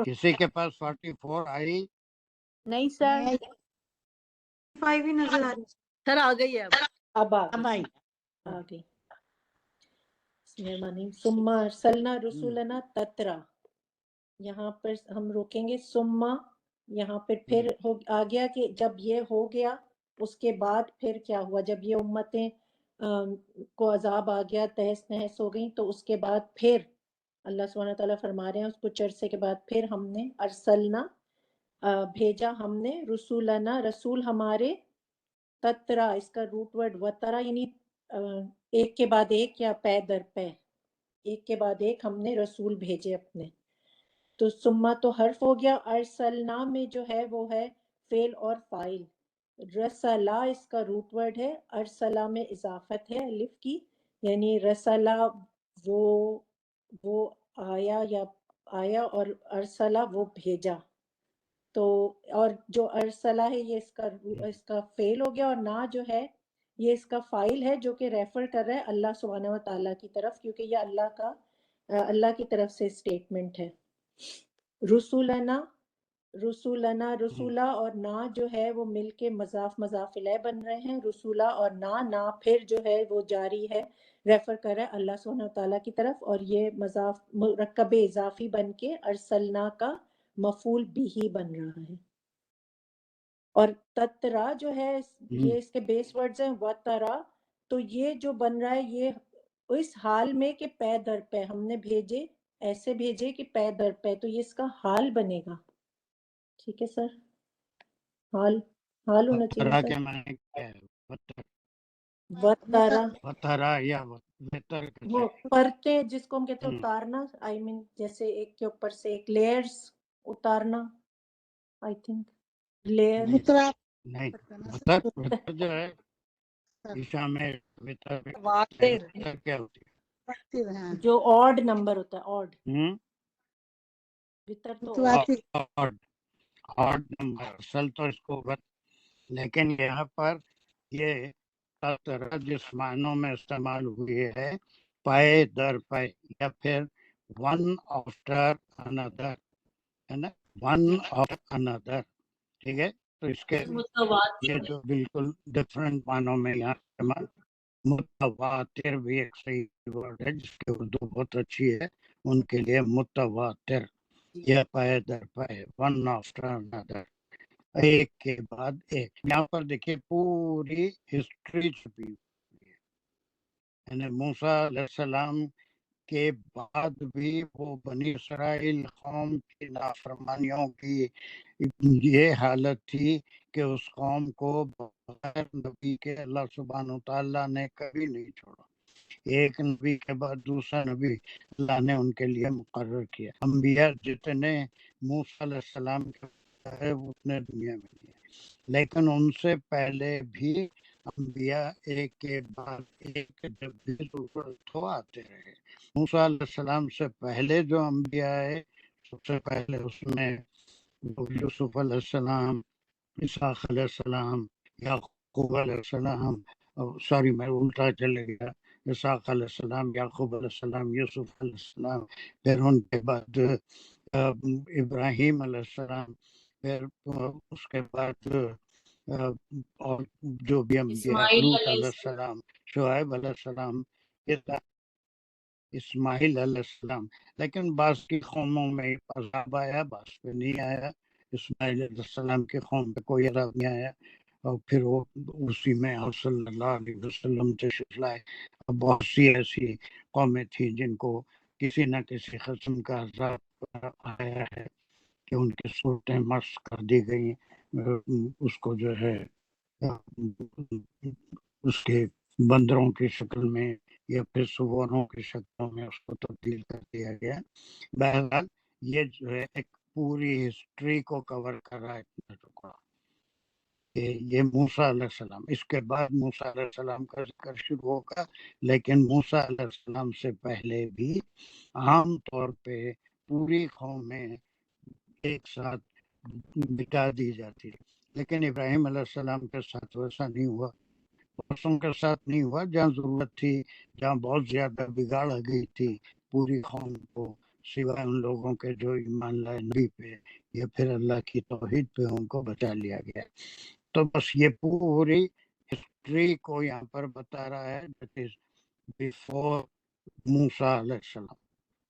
کسی کے پاس 44 آئی؟ نہیں سر، 5 ہی نظر آ رہی ہے. سر آ گئی ہے اب. اب آ اب گئی. آئی. آ گئی. بسم اللہ الرحمن الرحیم. ثم ارسلنا رسولنا تترا. یہاں پر ہم روکیں گے. ثم یہاں پر پھر آ گیا کہ جب یہ ہو گیا اس کے بعد پھر کیا ہوا؟ جب یہ امتیں کو عذاب آ گیا، تہس نہس ہو گئی، تو اس کے بعد پھر اللہ سبحانہ تعالیٰ فرما رہے ہیں اس کچھ عرصے کے بعد پھر ہم نے ارسلنا بھیجا ہم نے رسولنا رسول ہمارے تترا، اس کا روٹ ورڈ وترا یعنی ایک کے بعد ایک یا پے در پے، ایک کے بعد ایک ہم نے رسول بھیجے اپنے. تو سما تو حرف ہو گیا، ارسلنا میں جو ہے وہ ہے فعل اور فاعل. رسلا اس کا روٹ ورڈ ہے، ارسلا میں اضافت ہے الف کی، یعنی رسلا وہ آیا یا آیا، اور ارسلا وہ بھیجا. تو اور جو ارسلا ہے یہ اس کا فعل ہو گیا، اور نا جو ہے یہ اس کا فاعل ہے جو کہ ریفر کر رہا ہے اللہ سبحانہ و تعالیٰ کی طرف، کیونکہ یہ اللہ کی طرف سے اسٹیٹمنٹ ہے. رسولنا رسولہ اور نا جو ہے وہ مل کے مضاف الیہ بن رہے ہیں. رسولہ اور نا پھر جو ہے وہ جاری ہے، ریفر کر رہا ہے اللہ سبحانہ تعالیٰ کی طرف، اور یہ مضاف مرکب اضافی بن کے ارسلنا کا مفعول بھی بن رہا ہے. اور تترا جو ہے یہ اس کے بیس ورڈز ہیں، وترا، تو یہ جو بن رہا ہے یہ اس حال میں کہ پے در پے ہم نے بھیجے، ایسے بھیجے کہ پے در پے، تو یہ اس کا حال بنے گا. ٹھیک ہے سر، حال ہونا چاہیے وترا سر. کے معنی کیا ہے؟ وترا وترا یا وتر وہ پرتیں جس کو ہم کہتے ہیں اتارنا، آئی مین جیسے ایک کے اوپر سے ایک لیئرز اتارنا، آئی تھنک لیئر. اترا نہیں، وتر جو ہے عیسیٰ میں واتر وتر کیا ہوتی ہے؟ جو آڈ نمبر ہوتا ہے، آڈ وتر تو آڈ نمبر اصل تو اس کو لیکن یہاں پر یہ طرح جس معنوں میں استعمال ہوئی ہے پائے در پائے یا پھر ون آفٹر اندر، ہے نا، ون آف اندر. ٹھیک ہے، تو اس کے یہ جو بالکل ڈفرینٹ معنوں میں یہاں استعمال. متواتر بھی ایک صحیح ورڈ ہے جس کی اردو بہت اچھی ہے ان کے لیے. متواتر یہ پائے در پائے، ون آفٹر اندر، ایک کے بعد ایک. یہاں پر دیکھیے پوری ہسٹری چھپی ہوئی ہے، یعنی موسیٰ علیہ السلام کے بعد بھی وہ بنی اسرائیل قوم کی نافرمانیوں کی یہ حالت تھی کہ اس قوم کو بغیر نبی کے اللہ سبحانہ وتعالیٰ نے کبھی نہیں چھوڑا. ایک نبی کے بعد دوسرا نبی اللہ نے ان کے لیے مقرر کیا. انبیاء جتنے موسیٰ علیہ السلام کے ہے اتنے دنیا میں نہیں ہے، لیکن ان سے پہلے بھی انبیاء ایک کے بعد ایک جب بھی ضرورت ہو آتے رہے. موسیٰ علیہ السلام سے پہلے جو انبیاء ہے سب سے پہلے اس میں یوسف علیہ السلام، اسحاق علیہ السلام، یعقوب علیہ السلام، سوری میں الٹا چلے گیا، اسحاق علیہ السلام، یعقوب علیہ السلام، یوسف علیہ السلام، پھر ان کے بعد ابراہیم علیہ السلام، پھر اس کے بعد اور جو بھی انبیاء، لوط علیہ السلام، شعیب علیہ السلام، اسماعیل علیہ السلام. لیکن بعض کی قوموں میں عذاب آیا، بعض پہ نہیں آیا. اسماعیل علیہ السلام کی قوم پہ کوئی عذاب نہیں آیا، اور پھر وہ اسی میں آپ صلی اللہ علیہ وسلم تشریف لائے. بہت سی ایسی قومیں تھیں جن کو کسی نہ کسی قسم کا عذاب آیا ہے کہ ان کی صورتیں مسخ کر دی گئی، اس کو جو ہے اس کے بندروں کی شکل میں یا پھر سوروں کی شکلوں میں اس کو تبدیل کر دیا گیا. بہرحال یہ جو ہے ایک پوری ہسٹری کو کور کر رہا ہے اتنا ٹکڑا. یہ موسیٰ علیہ السلام، اس کے بعد موسیٰ علیہ السلام کا ذکر شروع ہوگا، لیکن موسیٰ علیہ السلام سے پہلے بھی عام طور پہ پوری قومیں ایک ساتھ بٹا دی جاتی. لیکن ابراہیم علیہ السلام کے ساتھ ویسا نہیں ہوا، بسوں کے ساتھ نہیں ہوا. جہاں ضرورت تھی، جہاں بہت زیادہ بگاڑ گئی تھی پوری قوم کو، سوائے ان لوگوں کے جو ایمان لائے نبی پہ یا پھر اللہ کی توحید پہ، ان کو بچا لیا گیا. تو بس یہ پوری ہسٹری کو یہاں پر بتا رہا ہے دیٹ از بیفور موسیٰ علیہ السلام.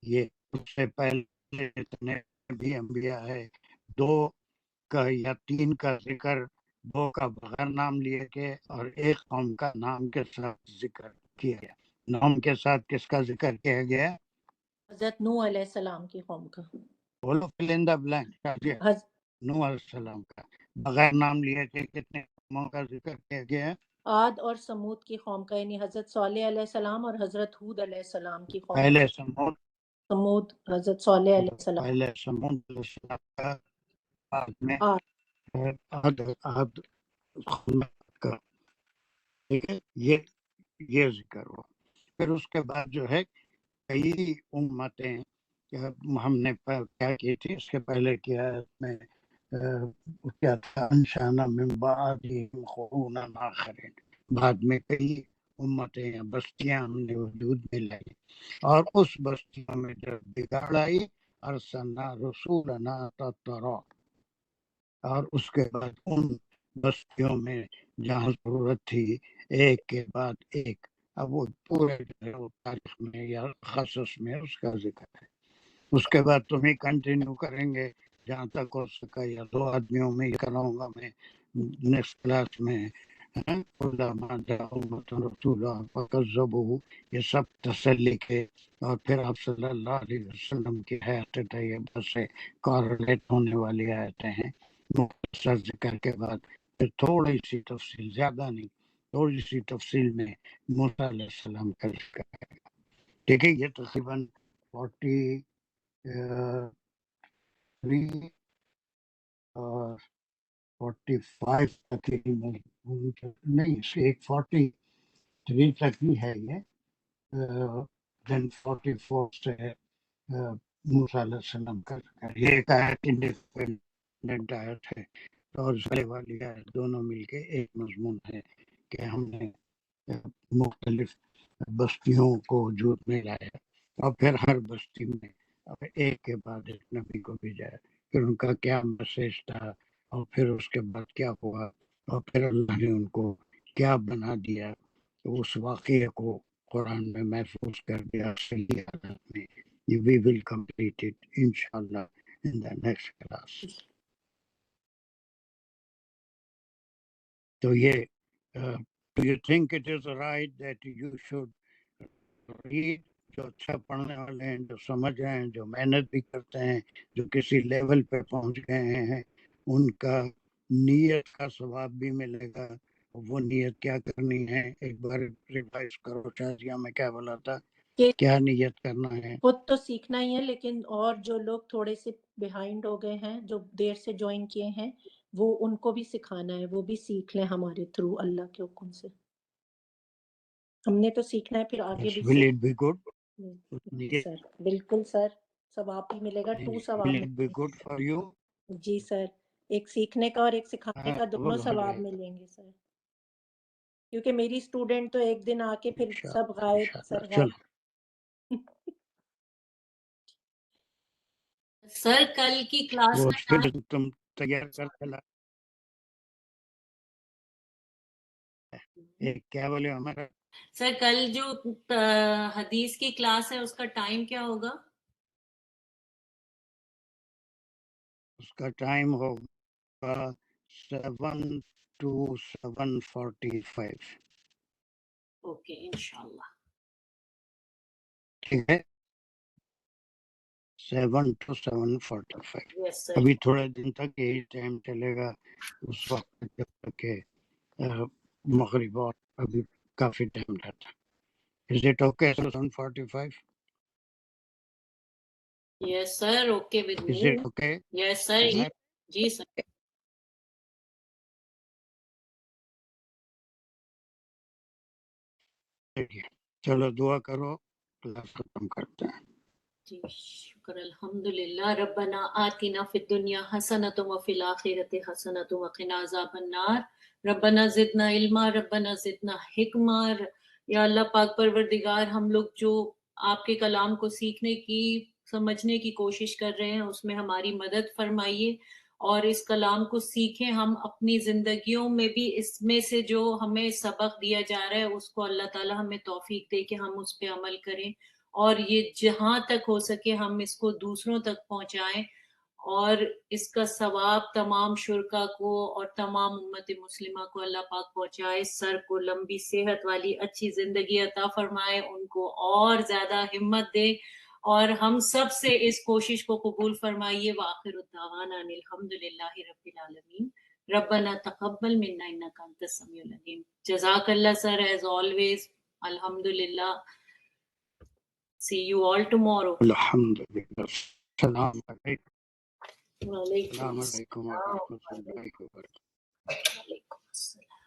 یہ اس سے پہلے جتنے بھی انبیاء ہے، 2 کا یا 3 کا ذکر دو کا بغیر نام لیے کے اور ایک قوم کا نام کے ساتھ ذکر کیا گیا. نام کے ساتھ کس کا ذکر کیا گیا؟ حضرت نوح علیہ السلام کی قوم کا. بولو فل ان دا بلینک. نوح علیہ السلام کا. بغیر نام لیے کے کتنے قوموں کا ذکر کیا گیا ہے؟ عاد اور سمود کی قوم کا، یعنی حضرت صالح علیہ السلام اور حضرت ہود علیہ السلام کی قوم. پہلے سمود، سمود حضرت صالح علیہ السلام. پہلے سمود علیہ السلام کا، بعد میں عاد. عاد کا. ٹھیک ہے، یہ ذکر ہوا. پھر اس کے بعد جو ہے کئی امتیں ہم نے کیا کی تھی اس کے پہلے کی آیت میں کیا تھا؟ انشانا من بعدہم قرونا آخرین. بعد میں کئی امتیں یا بستیاں ہم نے وجود میں لائی، اور اس بستیوں میں جب بگاڑ آئی ارسلنا رسولنا تترا، اور اس کے بعد ان بستیوں میں جہاں ضرورت تھی ایک کے بعد ایک. اب وہ پورے تاریخ میں یا خصص میں اس کا ذکر ہے. اس کے بعد تم ہی کنٹینیو کریں گے جہاں تک ہو سکا، یا دو آدمیوں میں ہی کراؤں گا میں نیکسٹ کلاس میں. یہ سب تسلی کے، اور پھر آپ صلی اللہ علیہ وسلم کی حیات طیبہ سے کارلیٹ ہونے والی آیتیں ہیں. مختصر ذکر کے بعد پھر تھوڑی سی تفصیل، زیادہ نہیں، تھوڑی سی تفصیل میں موسیٰ علیہ السلام کا ذکر ہے. ٹھیک ہے، یہ تقریباً 43 اور 45 تک ہی نہیں، ایک 43 تک ہی ہے یہ. دین 44 سے موسیٰ علیہ السلام کا ذکر. یہ ایک آیت انڈیپینڈنٹ آیت ہے، اور ذکر والی آیت دونوں مل کے ایک مضمون ہے کہ ہم نے مختلف بستیوں کو وجود میں لایا، اور پھر ہر بستی میں ایک کے بعد ایک نبی کو بھیجا. پھر ان کا کیا میسج تھا، اور پھر اس کے بعد کیا ہوا، اور پھر اللہ نے ان کو کیا بنا دیا. اس واقعے کو قرآن میں محفوظ کر دیا صحیح حالات میں. We will complete it inshallah in the next class. تو یہ do you think it is right that you should read؟ جو اچھا پڑھنے والے ہیں، جو سمجھ رہے ہیں، جو محنت بھی کرتے ہیں، جو کسی لیول پہ پہنچ گئے ہیں، ان کا نیت کا ثواب بھی ملے گا. وہ نیت کیا کرنی ہے؟ ایک بار ریوائز کرو. شاذیہ میں کیا بولا تھا؟ کیا نیت کرنا ہے؟ خود تو سیکھنا ہی ہے، لیکن اور جو لوگ تھوڑے سے بیہائنڈ ہو گئے ہیں، جو دیر سے جوائن کیے ہیں، وہ ان کو بھی سکھانا ہے، وہ بھی سیکھ لیں ہمارے تھرو اللہ کے حکم سے. ہم نے تو سیکھنا ہے، پھر آگے بھی Will it be good? سر بالکل سر، ثواب بھی ملے گا، 2 ثواب Will it be good for you؟ جی سر، ایک سیکھنے کا اور ایک سکھانے کا دونوں ثواب الحمدللہ. ملیں گے سر. کیونکہ میری اسٹوڈنٹ تو ایک دن آ کے پھر سب غائب سر چلو غائب. سر کل کی کلاس وہ کا پھر تم تیار کر چلا. کیا بولے ہمارا؟ سر کل جو حدیث کی کلاس ہے اس کا ٹائم کیا ہوگا؟ اس کا ٹائم ہوگا 7 to 7:45. اوکے انشاءاللہ. ٹھیک ہے، 7 to 7:45. یس سر. ابھی تھوڑے دن تک یہی ٹائم چلے گا، اس وقت جب تک کہ مغرب اور ابھی کافی ٹائم رہتا. Is it okay 7:45? Yes sir, okay with Is me. it okay? یس سر. جی سر. چلو دعا کرو، کلاس ختم کرتے ہیں. جی شکر الحمدللہ. ربنا آتنا فی الدنیا حسنۃ وفی الآخرۃ حسنۃ وقنا عذاب النار. ربنا زدنا علما، ربنا زدنا حکمہ. یا اللہ پاک پروردگار، ہم لوگ جو آپ کے کلام کو سیکھنے کی، سمجھنے کی کوشش کر رہے ہیں، اس میں ہماری مدد فرمائیے، اور اس کلام کو سیکھیں ہم اپنی زندگیوں میں بھی. اس میں سے جو ہمیں سبق دیا جا رہا ہے اس کو اللہ تعالی ہمیں توفیق دے کہ ہم اس پہ عمل کریں، اور یہ جہاں تک ہو سکے ہم اس کو دوسروں تک پہنچائیں. اور اس کا ثواب تمام شرکا کو اور تمام امت مسلمہ کو اللہ پاک پہنچائے. سر کو لمبی صحت والی اچھی زندگی عطا فرمائے، ان کو اور زیادہ ہمت دے اور ہم سب سے اس کوشش کو قبول فرمائیے. وآخر الدعوانا ان الحمدللہ رب العالمین. ربنا تقبل منا انک انت السمیع العلیم. جزاک اللہ سر ایز آلویز. الحمدللہ. See you all tomorrow. الحمدللہ. السلام علیکم. وعلیکم السلام علیکم السلام. ورحمۃ اللہ وبرکاتہ. وعلیکم السلام.